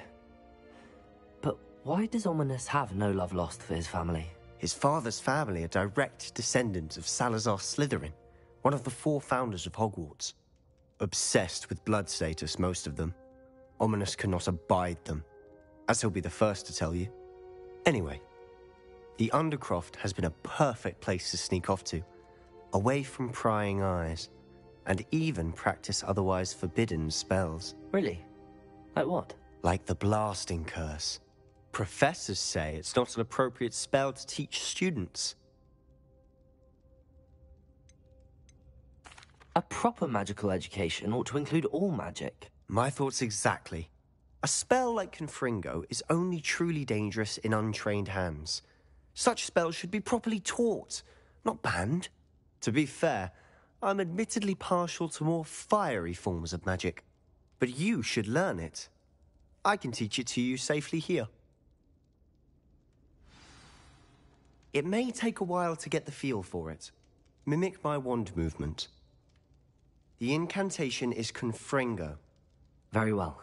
But why does Ominous have no love lost for his family? His father's family are direct descendants of Salazar Slytherin, one of the 4 founders of Hogwarts. Obsessed with blood status, most of them. Ominous cannot abide them, as he'll be the first to tell you. Anyway, the Undercroft has been a perfect place to sneak off to, away from prying eyes, and even practice otherwise forbidden spells. Really? Like what? Like the blasting curse. Professors say it's not an appropriate spell to teach students. A proper magical education ought to include all magic. My thoughts exactly. A spell like Confringo is only truly dangerous in untrained hands. Such spells should be properly taught, not banned. To be fair, I'm admittedly partial to more fiery forms of magic. But you should learn it. I can teach it to you safely here. It may take a while to get the feel for it. Mimic my wand movement. The incantation is Confringo. Very well.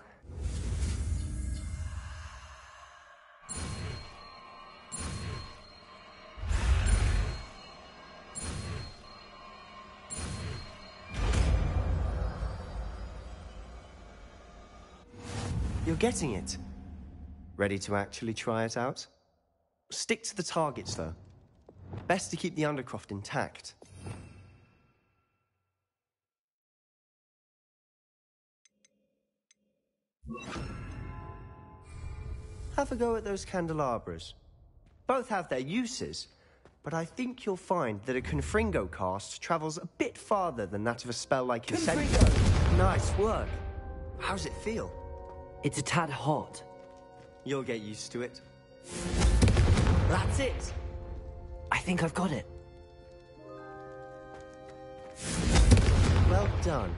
You're getting it. Ready to actually try it out? Stick to the targets, though. Best to keep the Undercroft intact. Have a go at those candelabras. Both have their uses, but I think you'll find that a Confringo cast travels a bit farther than that of a spell like Incendio. Nice work. How's it feel? It's a tad hot. You'll get used to it. That's it! I think I've got it. Well done.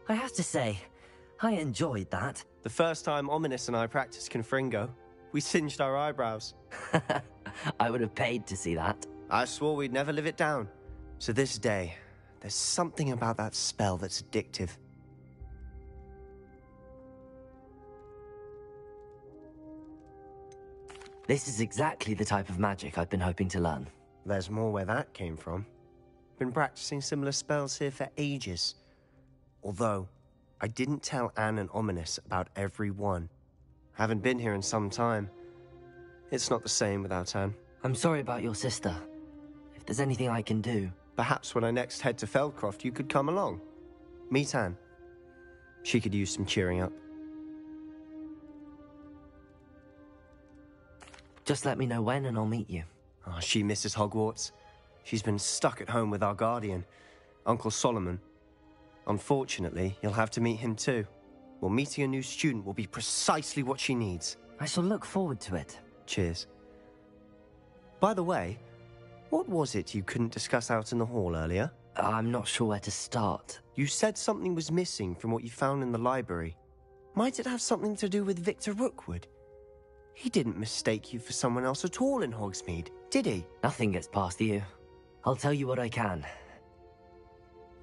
I have to say, I enjoyed that. The first time Ominous and I practiced Confringo, we singed our eyebrows. I would have paid to see that. I swore we'd never live it down. So this day, there's something about that spell that's addictive. This is exactly the type of magic I've been hoping to learn. There's more where that came from. Been practicing similar spells here for ages. Although, I didn't tell Anne and Ominous about every one. Haven't been here in some time. It's not the same without Anne. I'm sorry about your sister. If there's anything I can do... Perhaps when I next head to Feldcroft, you could come along. Meet Anne. She could use some cheering up. Just let me know when and I'll meet you. Oh, she misses Hogwarts. She's been stuck at home with our guardian, Uncle Solomon. Unfortunately, you'll have to meet him too. Well, meeting a new student will be precisely what she needs. I shall look forward to it. Cheers. By the way, what was it you couldn't discuss out in the hall earlier? I'm not sure where to start. You said something was missing from what you found in the library. Might it have something to do with Victor Rookwood? He didn't mistake you for someone else at all in Hogsmeade, did he? Nothing gets past you. I'll tell you what I can.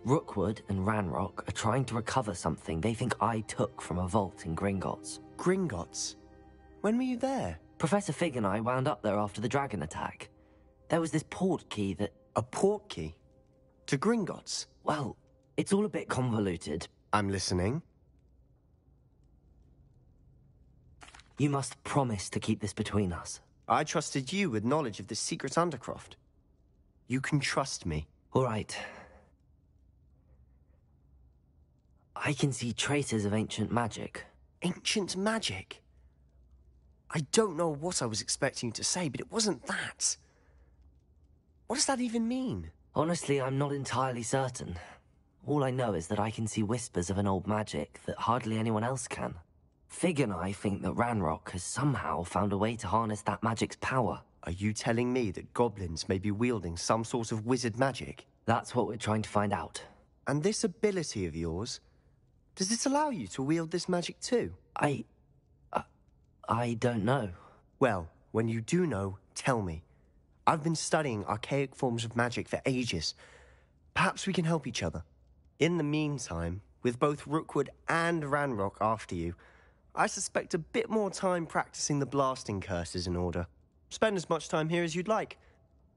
Rookwood and Ranrock are trying to recover something they think I took from a vault in Gringotts. Gringotts? When were you there? Professor Fig and I wound up there after the dragon attack. There was this port key that... A port key? To Gringotts? Well, it's all a bit convoluted. I'm listening. You must promise to keep this between us. I trusted you with knowledge of the secret Undercroft. You can trust me. All right. I can see traces of ancient magic. Ancient magic? I don't know what I was expecting you to say, but it wasn't that. What does that even mean? Honestly, I'm not entirely certain. All I know is that I can see whispers of an old magic that hardly anyone else can. Fig and I think that Ranrock has somehow found a way to harness that magic's power. Are you telling me that goblins may be wielding some sort of wizard magic? That's what we're trying to find out. And this ability of yours, does it allow you to wield this magic too? I don't know. Well, when you do know, tell me. I've been studying archaic forms of magic for ages. Perhaps we can help each other. In the meantime, with both Rookwood and Ranrock after you, I suspect a bit more time practicing the blasting curse is in order. Spend as much time here as you'd like.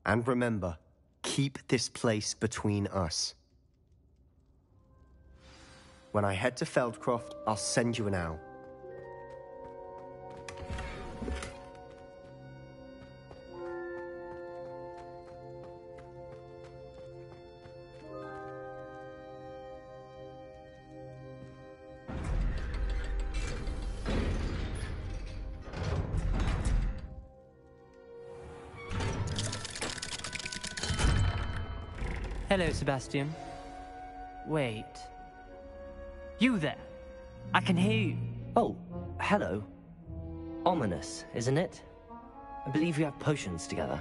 And remember, keep this place between us. When I head to Feldcroft, I'll send you an owl. Hello, Sebastian. Wait. You there? I can hear you. Oh, hello. Ominous, isn't it? I believe we have potions together.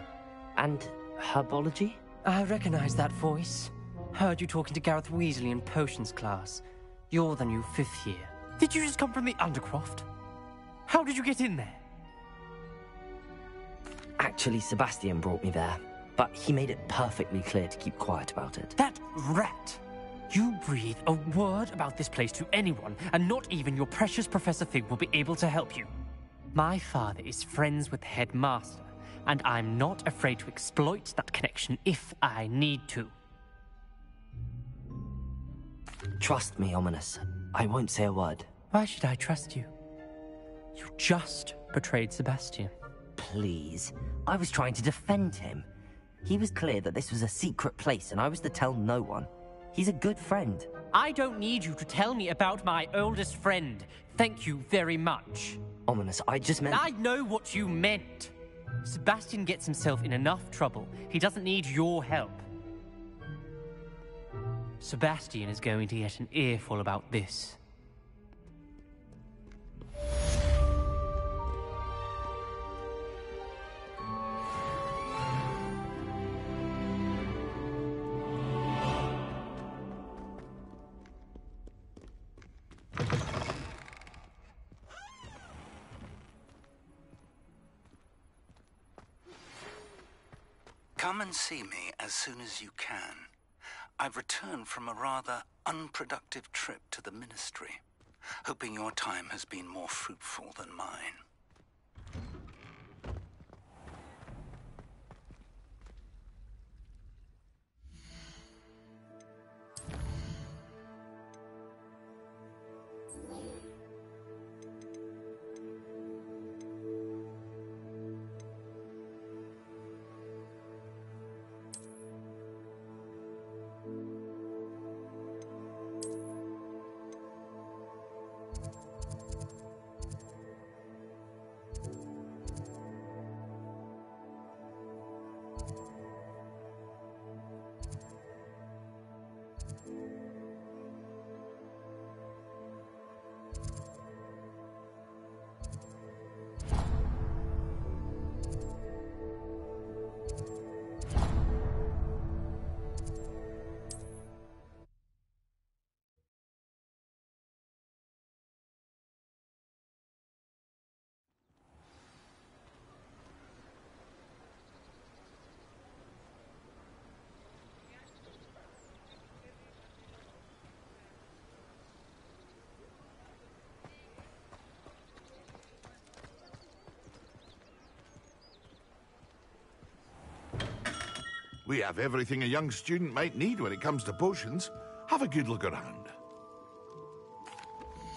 And herbology? I recognize that voice. Heard you talking to Gareth Weasley in potions class. You're the new 5th year. Did you just come from the Undercroft? How did you get in there? Actually, Sebastian brought me there. But he made it perfectly clear to keep quiet about it. That rat! You breathe a word about this place to anyone, and not even your precious Professor Fig will be able to help you. My father is friends with the headmaster, and I'm not afraid to exploit that connection if I need to. Trust me, Ominous. I won't say a word. Why should I trust you? You just betrayed Sebastian. Please. I was trying to defend him. He was clear that this was a secret place and I was to tell no one. He's a good friend. I don't need you to tell me about my oldest friend. Thank you very much. Ominous, I just meant... I know what you meant. Sebastian gets himself in enough trouble. He doesn't need your help. Sebastian is going to get an earful about this. Come and see me as soon as you can. I've returned from a rather unproductive trip to the Ministry, hoping your time has been more fruitful than mine. We have everything a young student might need when it comes to potions. Have a good look around.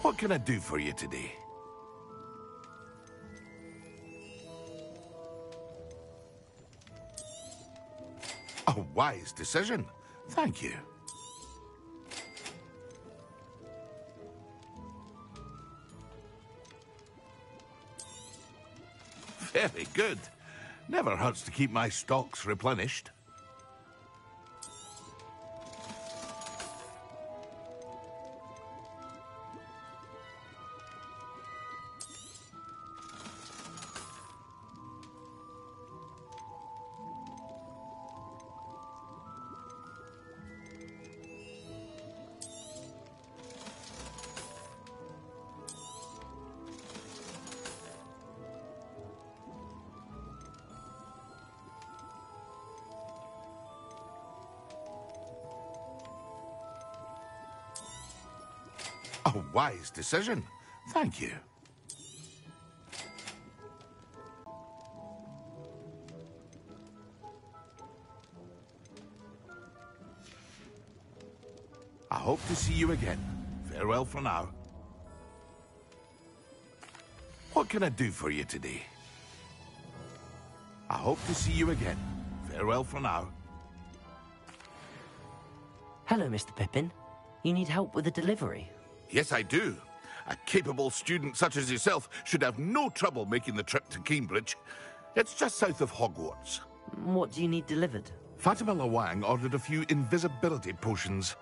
What can I do for you today? A wise decision. Thank you. Very good. Never hurts to keep my stocks replenished. A wise decision. Thank you. I hope to see you again. Farewell for now. What can I do for you today? I hope to see you again. Farewell for now. Hello, Mr. Pippin. You need help with a delivery? Yes, I do. A capable student such as yourself should have no trouble making the trip to Cambridge. It's just south of Hogwarts. What do you need delivered? Fatima Lawang ordered a few invisibility potions.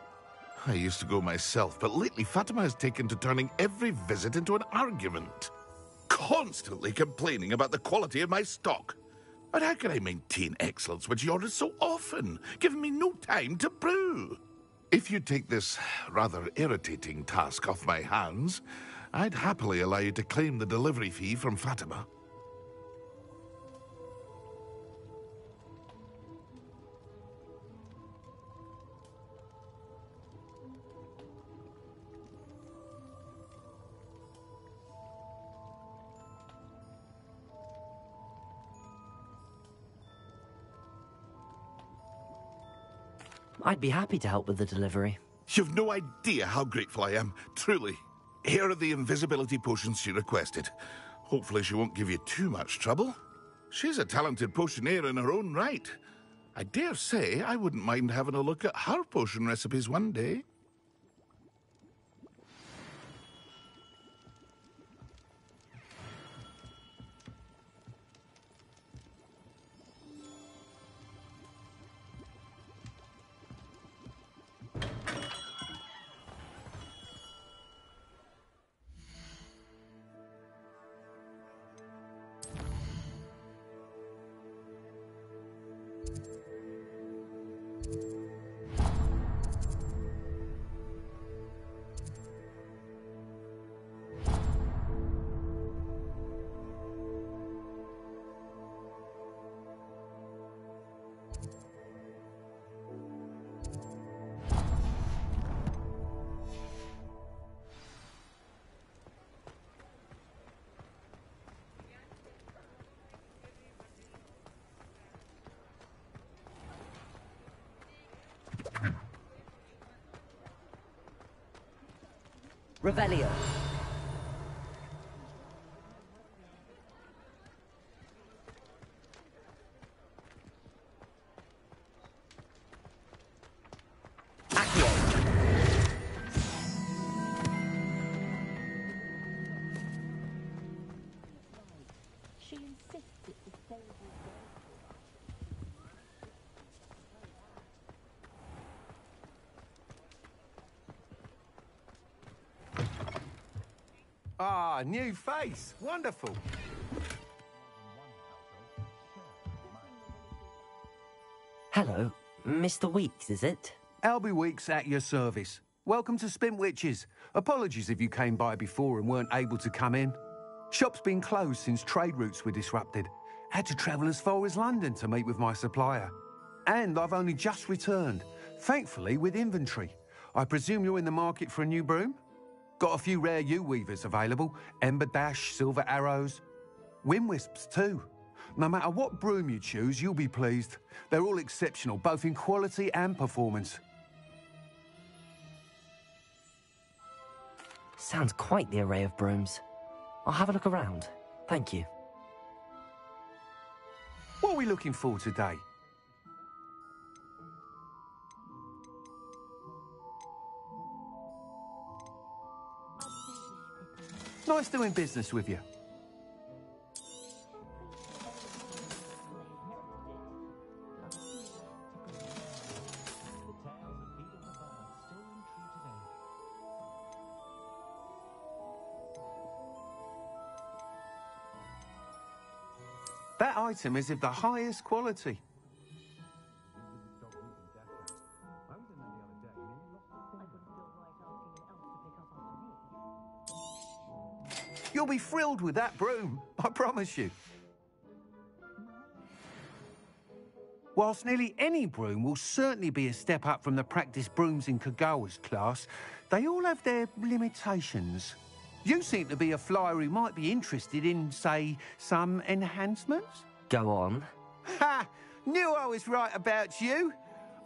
I used to go myself, but lately Fatima has taken to turning every visit into an argument. Constantly complaining about the quality of my stock. But how can I maintain excellence when she orders so often, giving me no time to brew? If you take this rather irritating task off my hands, I'd happily allow you to claim the delivery fee from Fatima. I'd be happy to help with the delivery. You've no idea how grateful I am, truly. Here are the invisibility potions she requested. Hopefully she won't give you too much trouble. She's a talented potioneer in her own right. I dare say I wouldn't mind having a look at her potion recipes one day. Revelio. She insisted to save you. Ah, new face. Wonderful. Hello, Mr. Weeks, is it? Albie Weeks at your service. Welcome to Spintwitches. Apologies if you came by before and weren't able to come in. Shop's been closed since trade routes were disrupted. Had to travel as far as London to meet with my supplier. And I've only just returned, thankfully with inventory. I presume you're in the market for a new broom? Got a few rare U-weavers available. Ember Dash, Silver Arrows. Wind Wisps too. No matter what broom you choose, you'll be pleased. They're all exceptional, both in quality and performance. Sounds quite the array of brooms. I'll have a look around. Thank you. What are we looking for today? Nice doing business with you. That item is of the highest quality. You'll be thrilled with that broom, I promise you. Whilst nearly any broom will certainly be a step up from the practice brooms in Kagawa's class, they all have their limitations. You seem to be a flyer who might be interested in, say, some enhancements? Go on. Ha! Knew I was right about you.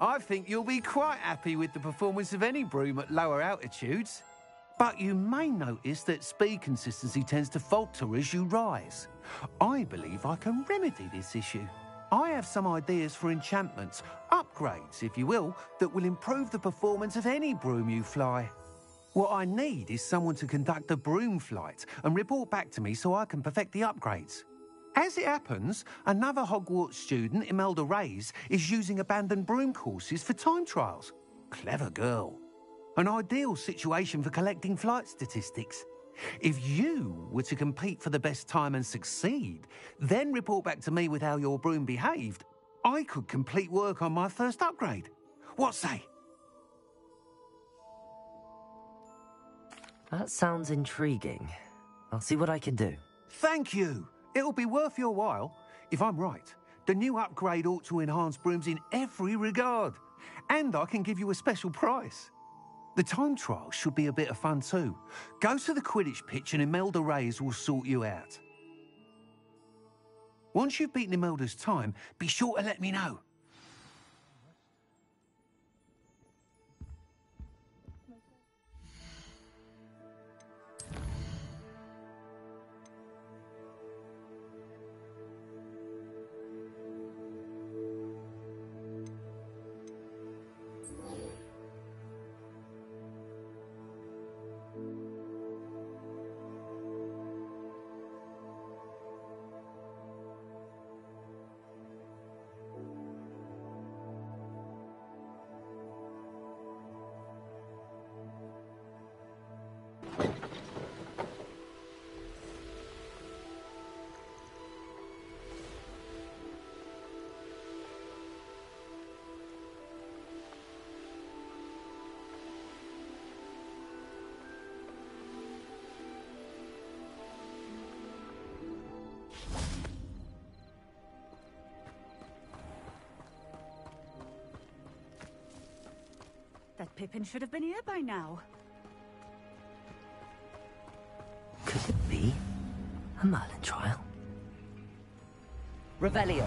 I think you'll be quite happy with the performance of any broom at lower altitudes. But you may notice that speed consistency tends to falter as you rise. I believe I can remedy this issue. I have some ideas for enchantments, upgrades, if you will, that will improve the performance of any broom you fly. What I need is someone to conduct a broom flight and report back to me so I can perfect the upgrades. As it happens, another Hogwarts student, Imelda Reyes, is using abandoned broom courses for time trials. Clever girl. An ideal situation for collecting flight statistics. If you were to compete for the best time and succeed, then report back to me with how your broom behaved, I could complete work on my first upgrade. What say? That sounds intriguing. I'll see what I can do. Thank you. It'll be worth your while. If I'm right, the new upgrade ought to enhance brooms in every regard. And I can give you a special price. The time trial should be a bit of fun too. Go to the Quidditch pitch and Imelda Reyes will sort you out. Once you've beaten Imelda's time, be sure to let me know. That Pippin should have been here by now. Could it be a Merlin trial? Revelio.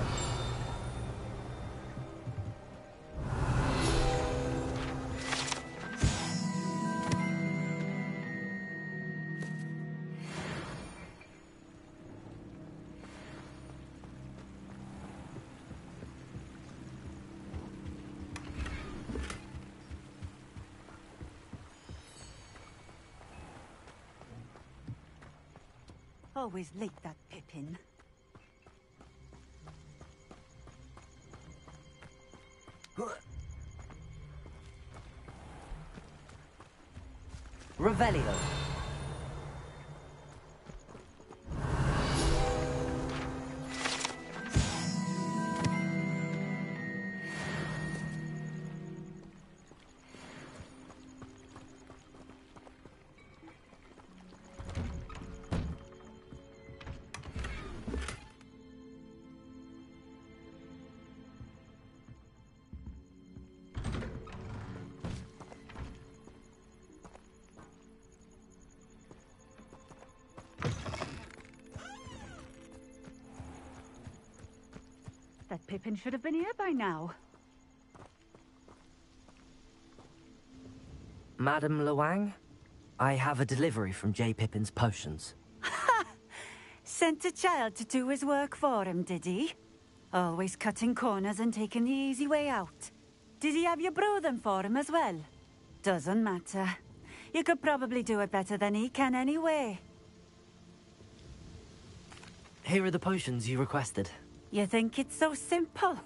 Always late, that Pippin. Revelio. That Pippin should have been here by now. Madam Luang, I have a delivery from J. Pippin's potions. Sent a child to do his work for him, did he? Always cutting corners and taking the easy way out. Did he have you brew them for him as well? Doesn't matter. You could probably do it better than he can anyway. Here are the potions you requested. You think it's so simple?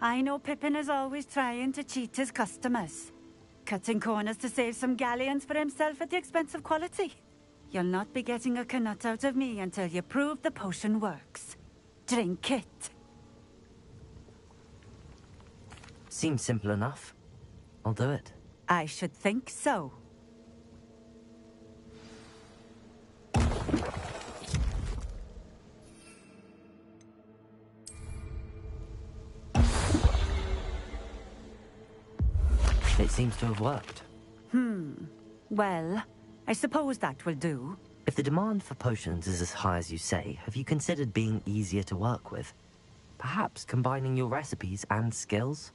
I know Pippin is always trying to cheat his customers. Cutting corners to save some galleons for himself at the expense of quality. You'll not be getting a canut out of me until you prove the potion works. Drink it. Seems simple enough. I'll do it. I should think so. It seems to have worked. Well, I suppose that will do. If the demand for potions is as high as you say, have you considered being easier to work with? Perhaps combining your recipes and skills?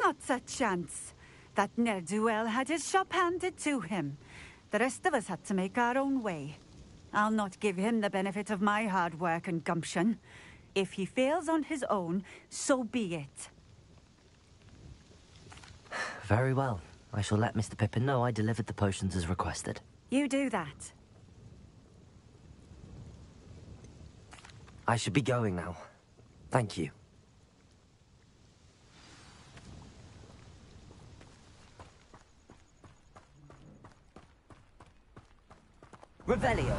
Not a chance. That ne'er-do-well had his shop handed to him. The rest of us had to make our own way. I'll not give him the benefit of my hard work and gumption. If he fails on his own, so be it. Very well. I shall let Mr. Pippin know I delivered the potions as requested. You do that. I should be going now. Thank you. Revelio.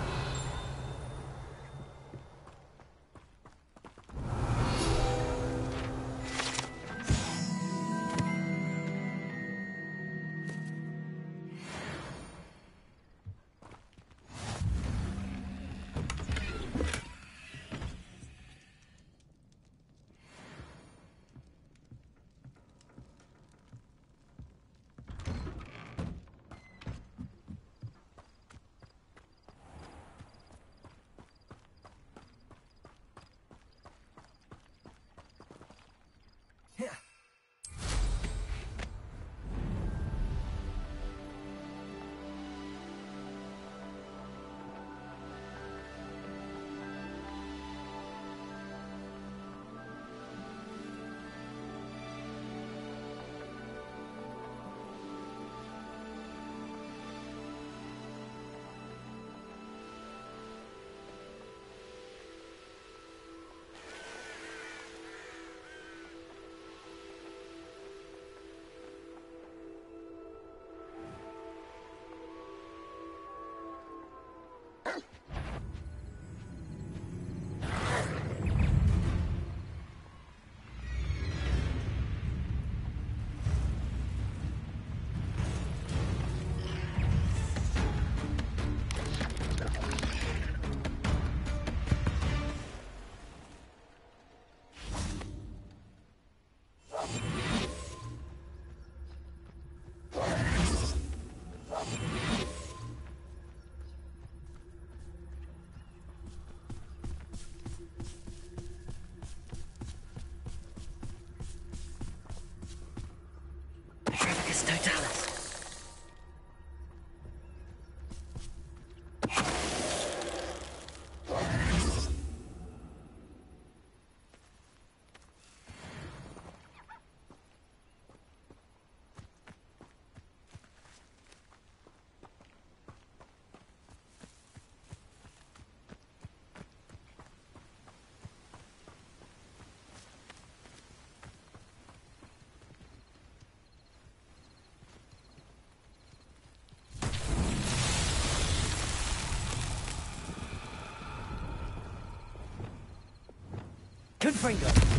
Confringo!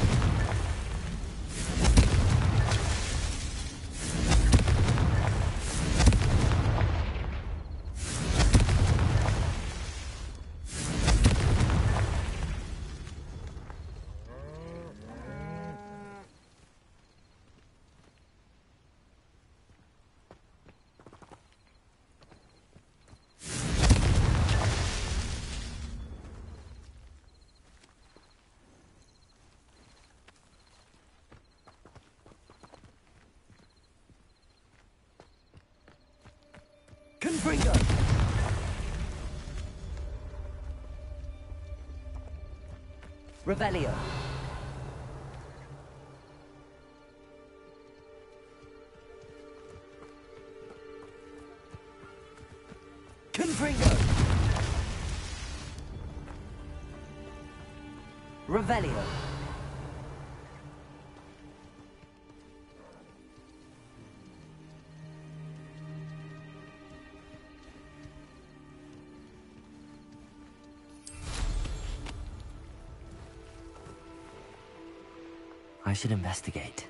Confringo! Revelio. Confringo! Revelio. I should investigate.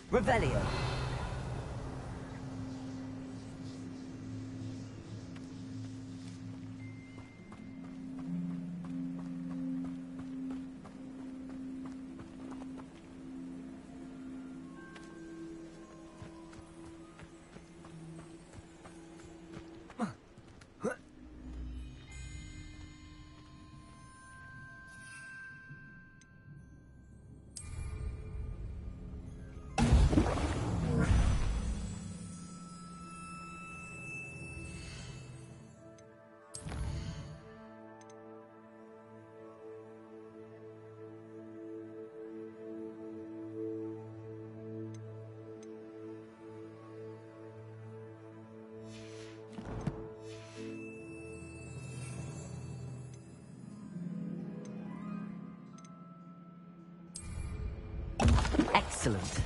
Revelio. Excellent.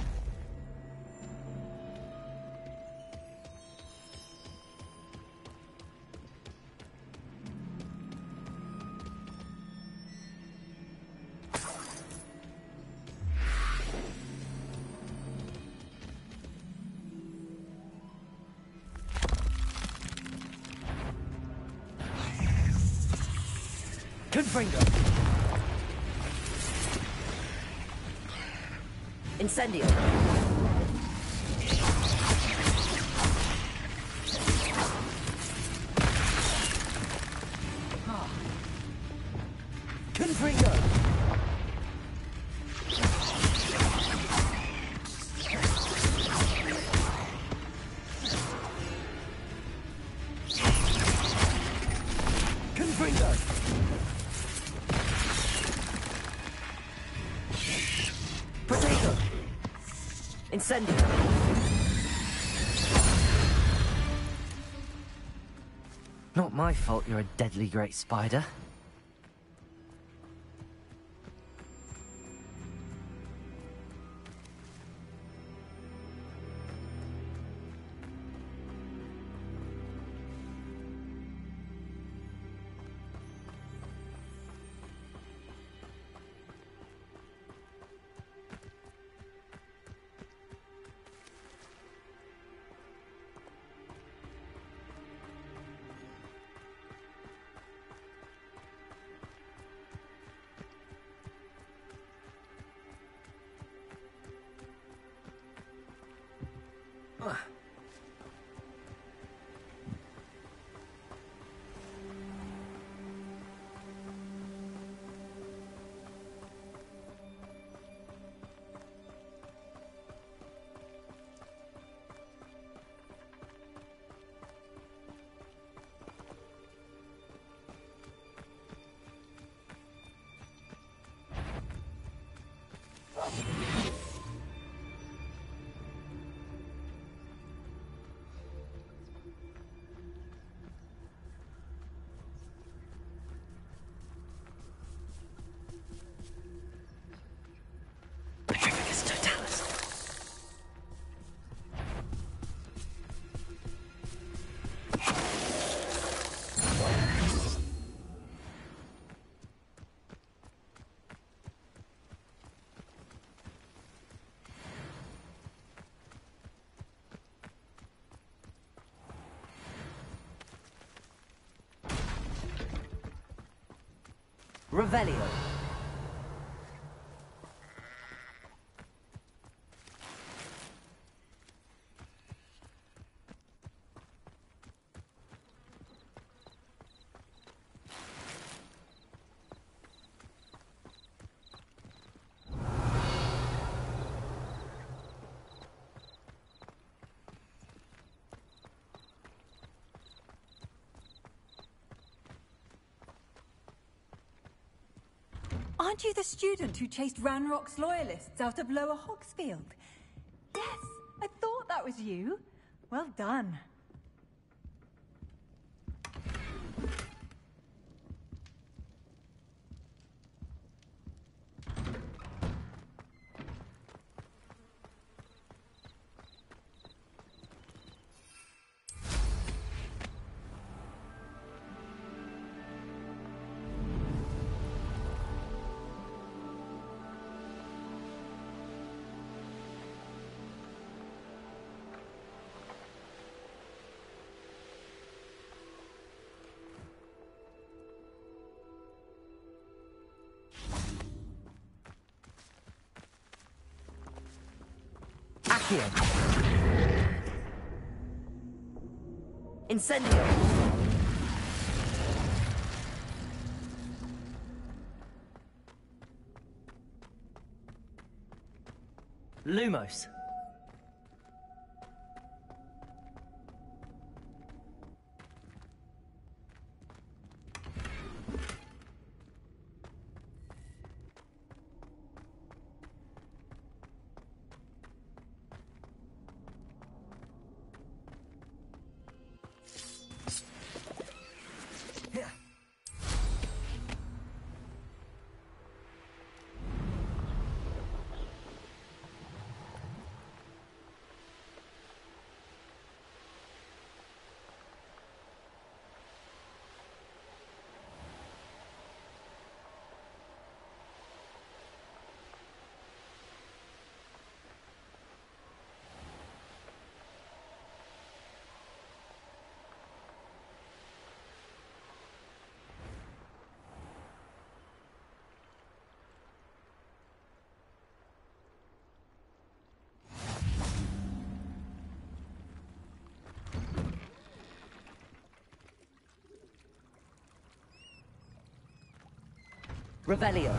Confringo. Incendio. Confringo. Confringo. Potato. Incendio. Not my fault you're a deadly great spider. Revelio. Aren't you the student who chased Ranrock's loyalists out of Lower Hogsfield? Yes, I thought that was you. Well done. Accio. Incendio. Lumos. Revelio.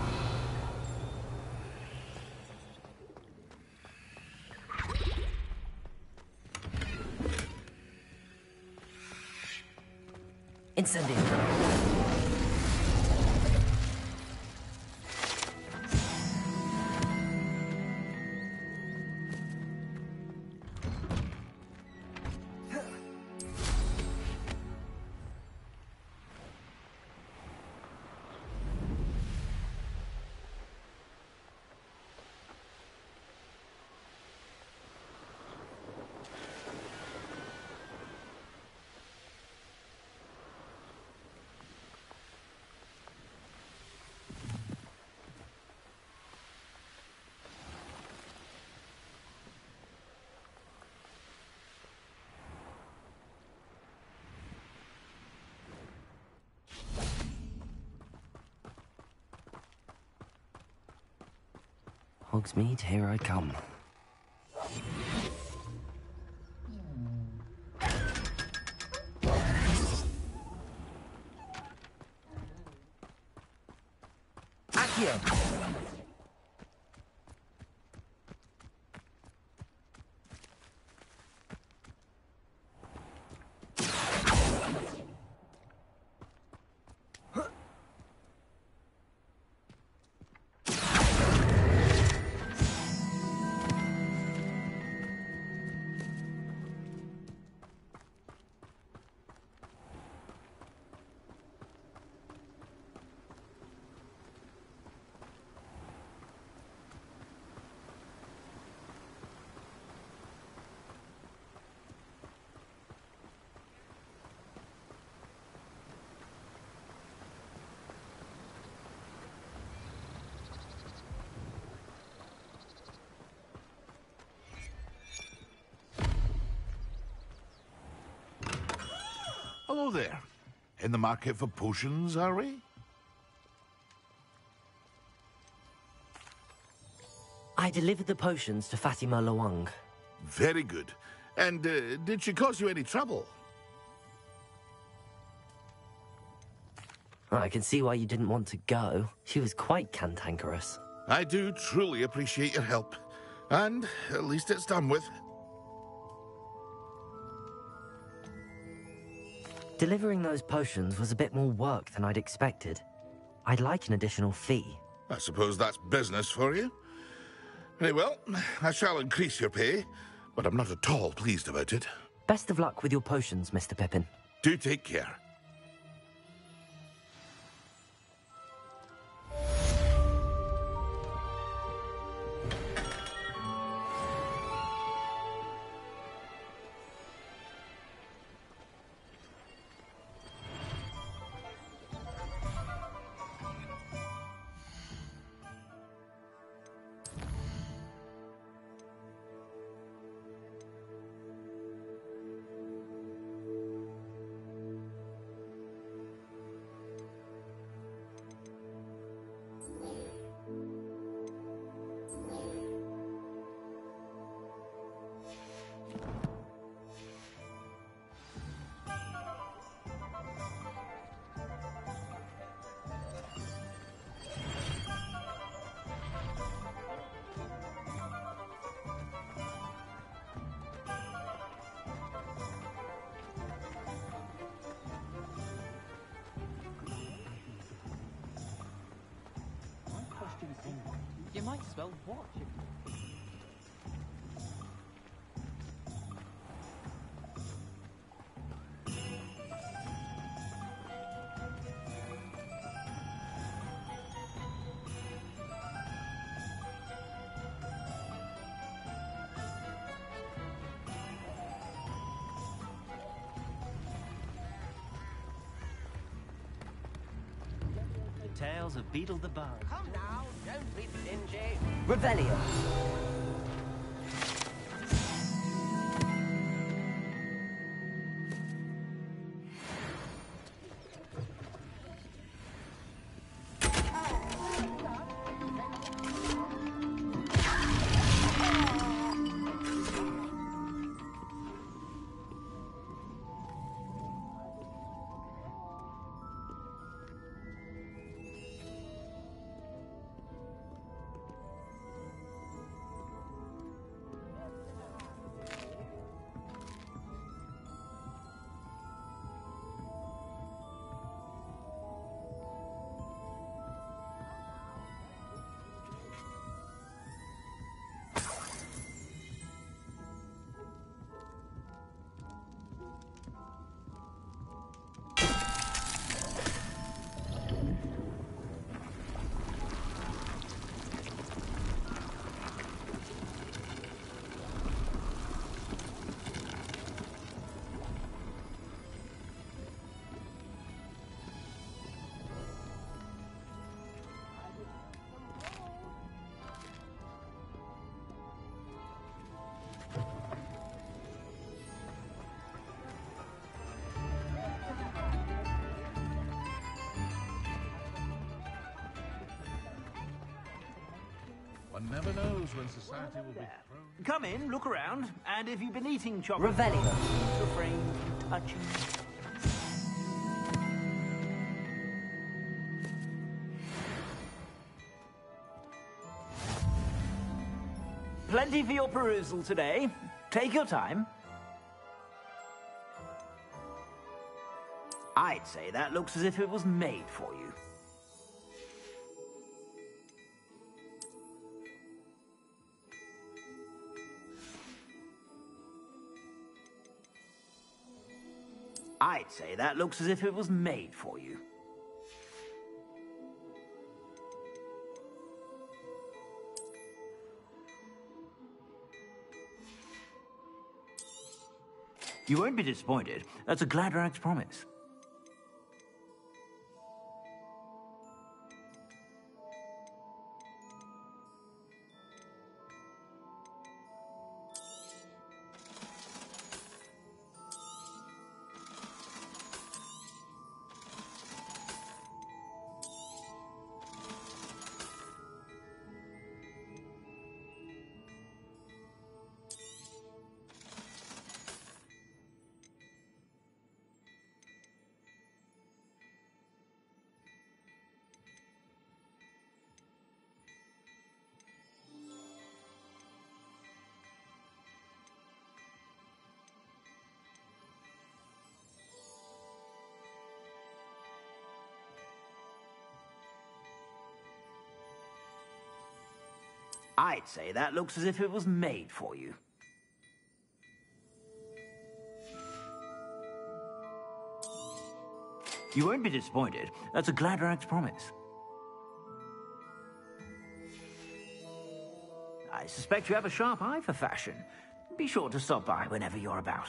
Incendio. Hogsmeade, here I come. Accio! Hello there. In the market for potions, are we? I delivered the potions to Fatima Lawang. Very good. And did she cause you any trouble? I can see why you didn't want to go. She was quite cantankerous. I do truly appreciate your help. And at least it's done with. Delivering those potions was a bit more work than I'd expected. I'd like an additional fee. I suppose that's business for you. Very well, I shall increase your pay, but I'm not at all pleased about it. Best of luck with your potions, Mr. Pippin. Do take care. You might as well watch it. Tales of Beetle the Bug. Come now, don't be stingy. Revelio. One never knows when society will be thrown. Come in, look around, and if you've been eating chocolate... Revelio. ...refrain from touching... Plenty for your perusal today. Take your time. I'd say that looks as if it was made for you. I'd say that looks as if it was made for you. You won't be disappointed. That's a Gladrax promise. I'd say that looks as if it was made for you. You won't be disappointed. That's a Gladrag's promise. I suspect you have a sharp eye for fashion. Be sure to stop by whenever you're about.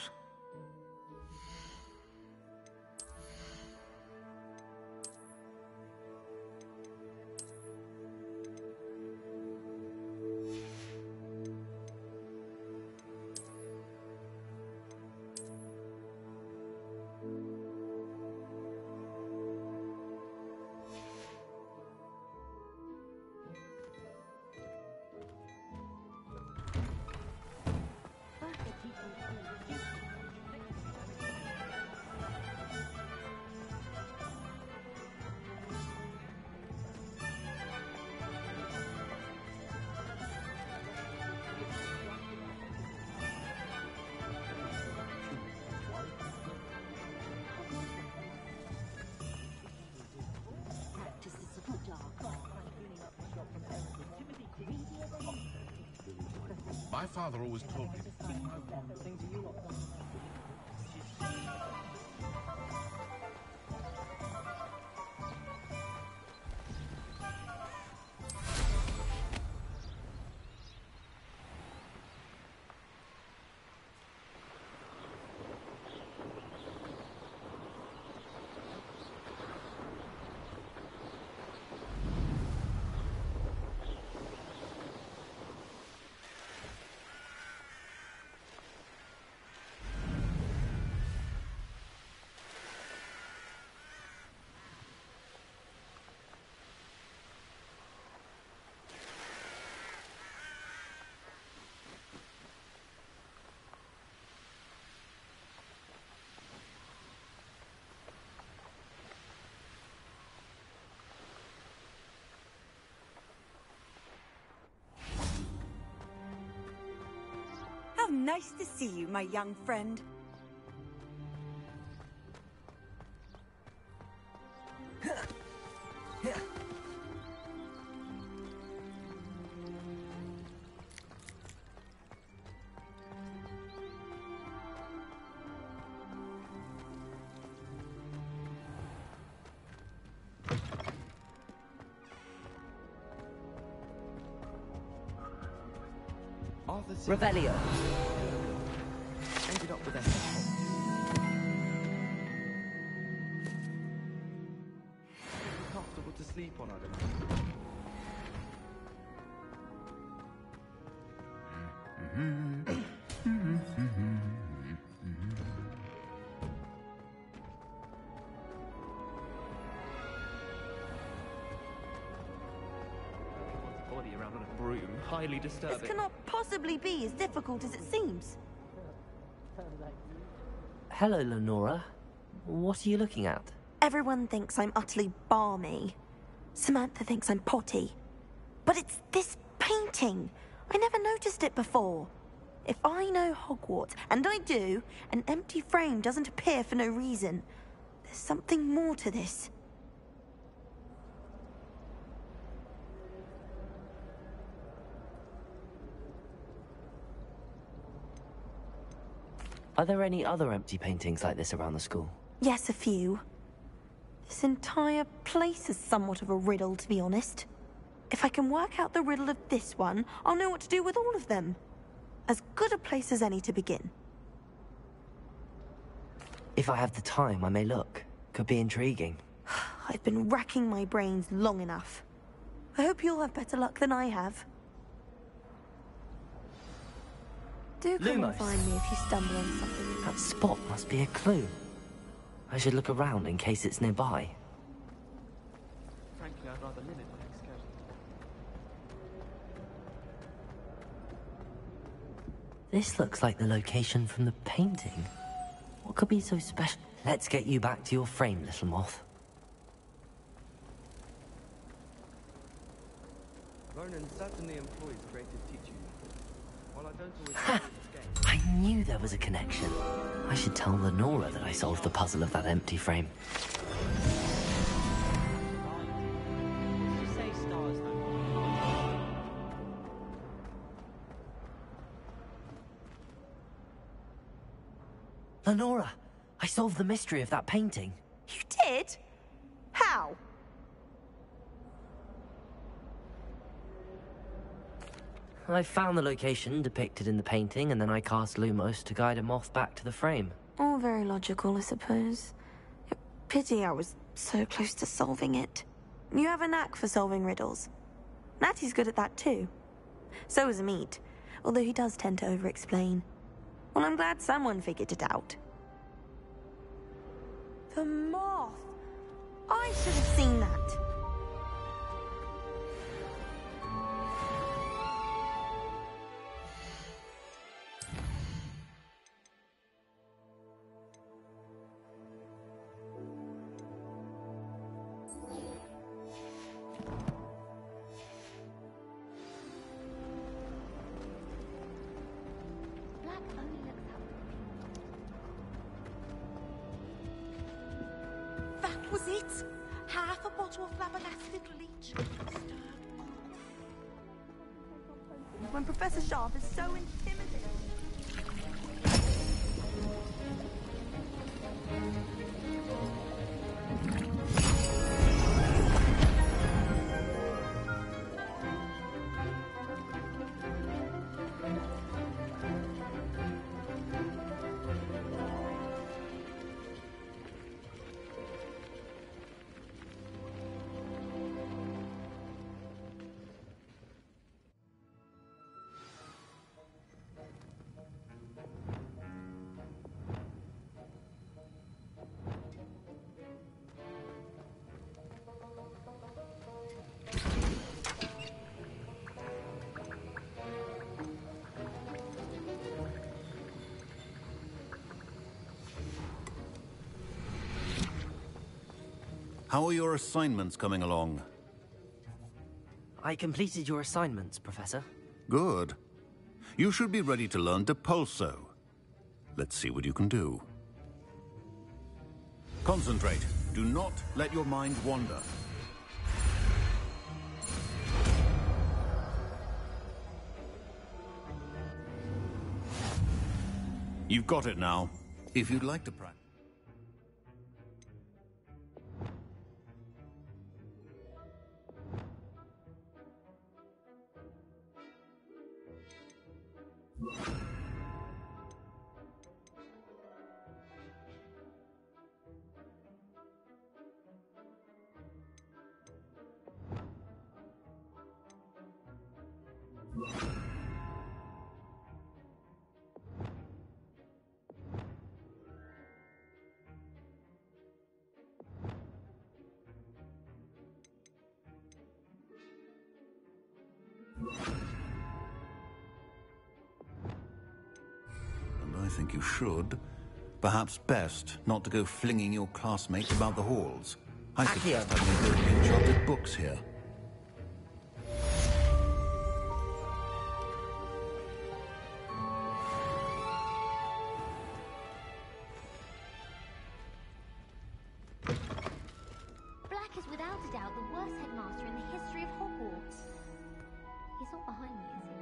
My father always told me. How nice to see you, my young friend. Revelio. Ended up with a head. Comfortable to sleep on, I'd imagine. Body around on a broom, highly disturbing. This cannot possibly be as difficult as it seems. Hello, Lenora. What are you looking at? Everyone thinks I'm utterly balmy. Samantha thinks I'm potty. But it's this painting. I never noticed it before. If I know Hogwarts, and I do, an empty frame doesn't appear for no reason. There's something more to this. Are there any other empty paintings like this around the school? Yes, a few. This entire place is somewhat of a riddle, to be honest. If I can work out the riddle of this one, I'll know what to do with all of them. As good a place as any to begin. If I have the time, I may look. Could be intriguing. I've been racking my brains long enough. I hope you'll have better luck than I have. Do come and find me if you stumble on something. That spot must be a clue. I should look around in case it's nearby. Frankly, I'd rather limit my excursion. This looks like the location from the painting. What could be so special? Let's get you back to your frame, little moth. Ronan certainly employs creative teaching methods. While I don't always I knew there was a connection. I should tell Lenora that I solved the puzzle of that empty frame. Lenora, I solved the mystery of that painting. You did? How? I found the location depicted in the painting, and then I cast Lumos to guide a moth back to the frame. All very logical, I suppose. Pity I was so close to solving it. You have a knack for solving riddles. Natty's good at that too. So is Amit, although he does tend to over-explain. Well, I'm glad someone figured it out. The moth! I should have seen that. That was it! Half a bottle of flabbergasted leech. When Professor Sharp is so intimidating. How are your assignments coming along? I completed your assignments, Professor. Good. You should be ready to learn Depulso. Let's see what you can do. Concentrate. Do not let your mind wander. You've got it now. If you'd like to practice. And I think you should. Perhaps best not to go flinging your classmates about the halls. I suggest I can build enchanted books here. Black is without a doubt the worst headmaster in the history of Hogwarts. He's not behind me, is he?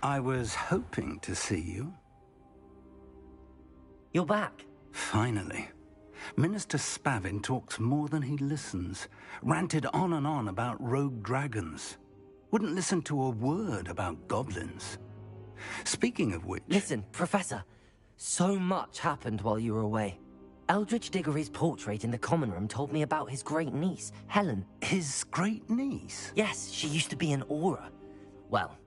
I was hoping to see you. You're back. Finally. Minister Spavin talks more than he listens. Ranted on and on about rogue dragons. Wouldn't listen to a word about goblins. Speaking of which... Listen, Professor. So much happened while you were away. Eldridge Diggory's portrait in the common room told me about his great niece, Helen. His great niece? Yes, she used to be an Auror. Well,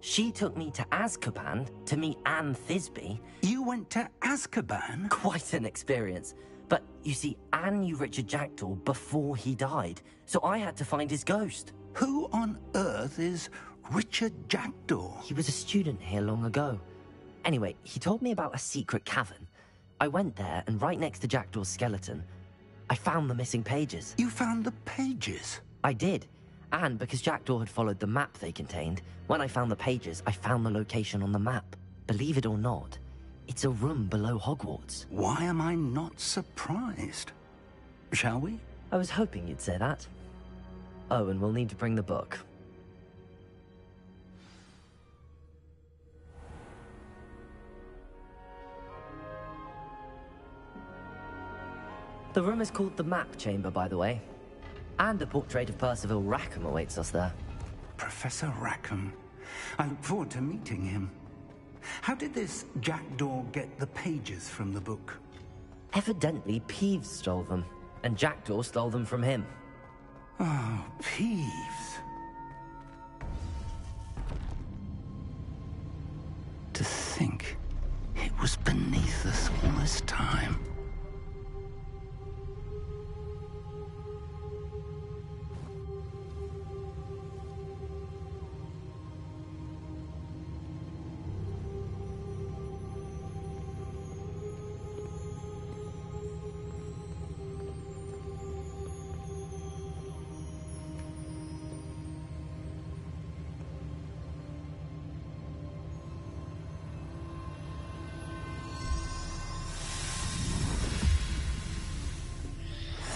she took me to Azkaban to meet Anne Thisbe. You went to Azkaban? Quite an experience. But, you see, Anne knew Richard Jackdaw before he died, so I had to find his ghost. Who on earth is Richard Jackdaw? He was a student here long ago. Anyway, he told me about a secret cavern. I went there, and right next to Jackdaw's skeleton, I found the missing pages. You found the pages? I did. And because Jackdaw had followed the map they contained, when I found the pages, I found the location on the map. Believe it or not, it's a room below Hogwarts. Why am I not surprised? Shall we? I was hoping you'd say that. Oh, and we'll need to bring the book. The room is called the Map Chamber, by the way. And a portrait of Percival Rackham awaits us there. Professor Rackham. I look forward to meeting him. How did this Jackdaw get the pages from the book? Evidently, Peeves stole them, and Jackdaw stole them from him. Oh, Peeves. To think it was beneath us all this time.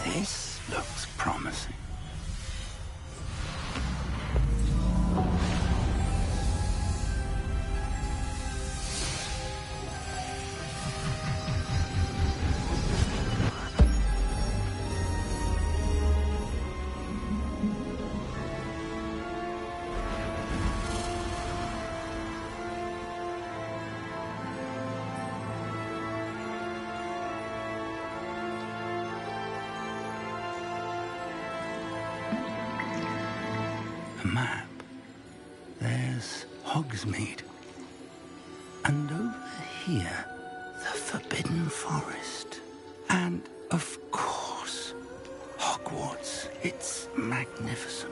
This looks promising. Map. There's Hogsmeade. And over here, the Forbidden Forest. And, of course, Hogwarts. It's magnificent.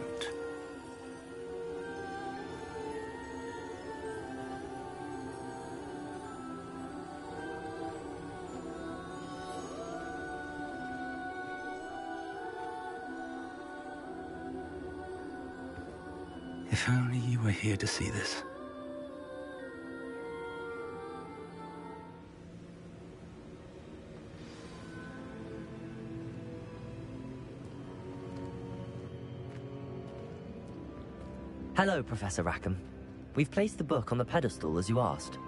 If only you were here to see this. Hello, Professor Rackham. We've placed the book on the pedestal as you asked.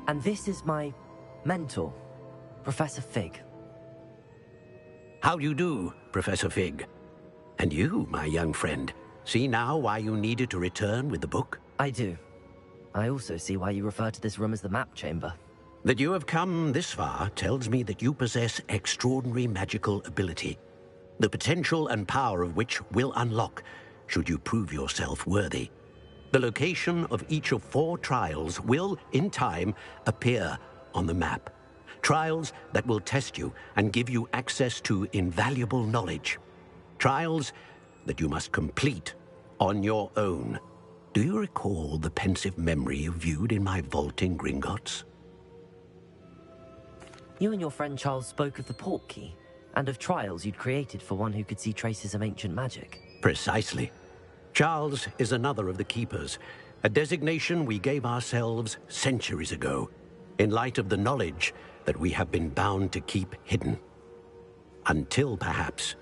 And this is my mentor, Professor Fig. How do you do, Professor Fig? And you, my young friend, see now why you needed to return with the book? I do. I also see why you refer to this room as the Map Chamber. That you have come this far tells me that you possess extraordinary magical ability, the potential and power of which will unlock should you prove yourself worthy. The location of each of 4 trials will, in time, appear on the map. Trials that will test you and give you access to invaluable knowledge. Trials that you must complete on your own. Do you recall the pensive memory you viewed in my vault in Gringotts? You and your friend Charles spoke of the Portkey, and of trials you'd created for one who could see traces of ancient magic. Precisely. Charles is another of the Keepers, a designation we gave ourselves centuries ago, in light of the knowledge that we have been bound to keep hidden. Until, perhaps,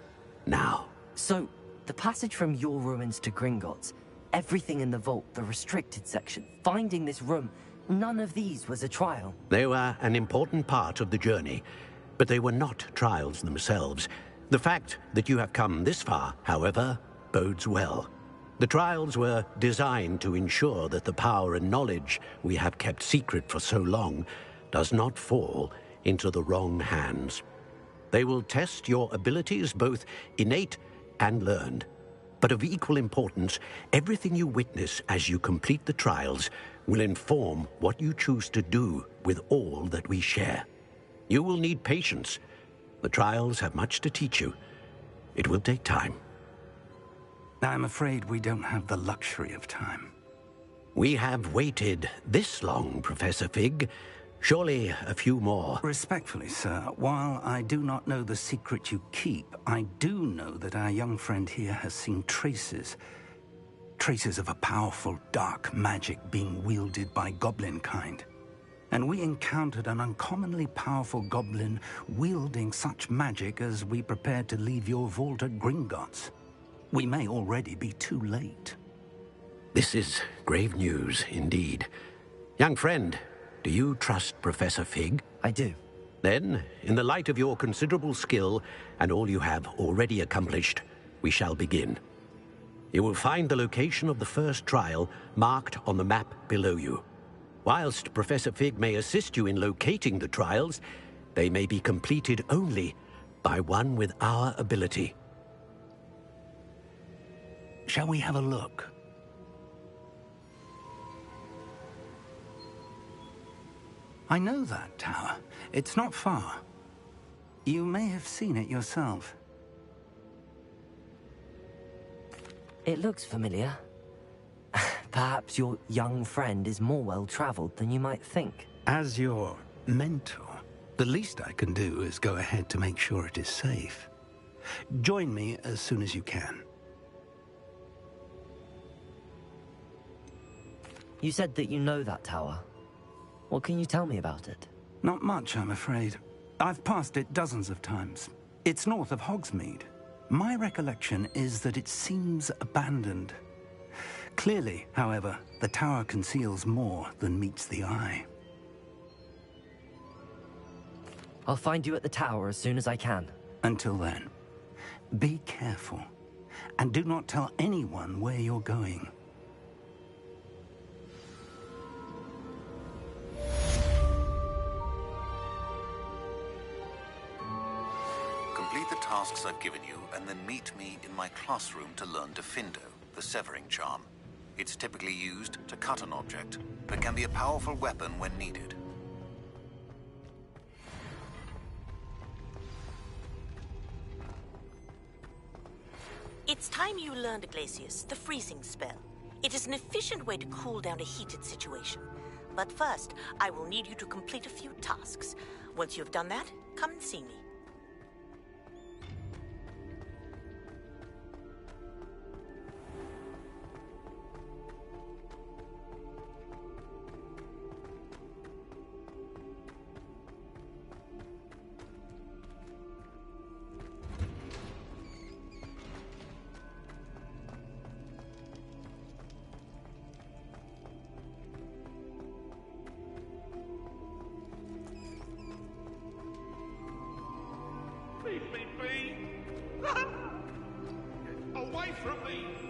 now. So, the passage from your ruins to Gringotts, everything in the vault, the restricted section, finding this room, none of these was a trial. They were an important part of the journey, but they were not trials themselves. The fact that you have come this far, however, bodes well. The trials were designed to ensure that the power and knowledge we have kept secret for so long does not fall into the wrong hands. They will test your abilities, both innate and learned. But of equal importance, everything you witness as you complete the trials will inform what you choose to do with all that we share. You will need patience. The trials have much to teach you. It will take time. I'm afraid we don't have the luxury of time. We have waited this long, Professor Fig. Surely a few more. Respectfully, sir, while I do not know the secret you keep, I do know that our young friend here has seen traces of a powerful dark magic being wielded by goblin kind. And we encountered an uncommonly powerful goblin wielding such magic as we prepared to leave your vault at Gringotts. We may already be too late. This is grave news indeed. Young friend, do you trust Professor Fig? I do. Then, in the light of your considerable skill and all you have already accomplished, we shall begin. You will find the location of the first trial marked on the map below you. Whilst Professor Fig may assist you in locating the trials, they may be completed only by one with our ability. Shall we have a look? I know that tower. It's not far. You may have seen it yourself. It looks familiar. Perhaps your young friend is more well-traveled than you might think. As your mentor, the least I can do is go ahead to make sure it is safe. Join me as soon as you can. You said that you know that tower. What can you tell me about it? Not much, I'm afraid. I've passed it dozens of times. It's north of Hogsmeade. My recollection is that it seems abandoned. Clearly, however, the tower conceals more than meets the eye. I'll find you at the tower as soon as I can. Until then, be careful, and do not tell anyone where you're going. Complete the tasks I've given you, and then meet me in my classroom to learn Defindo, the severing charm. It's typically used to cut an object, but can be a powerful weapon when needed. It's time you learned, Glacius, the freezing spell. It is an efficient way to cool down a heated situation. But first, I will need you to complete a few tasks. Once you've done that, come and see me. Leave me be! Away from me!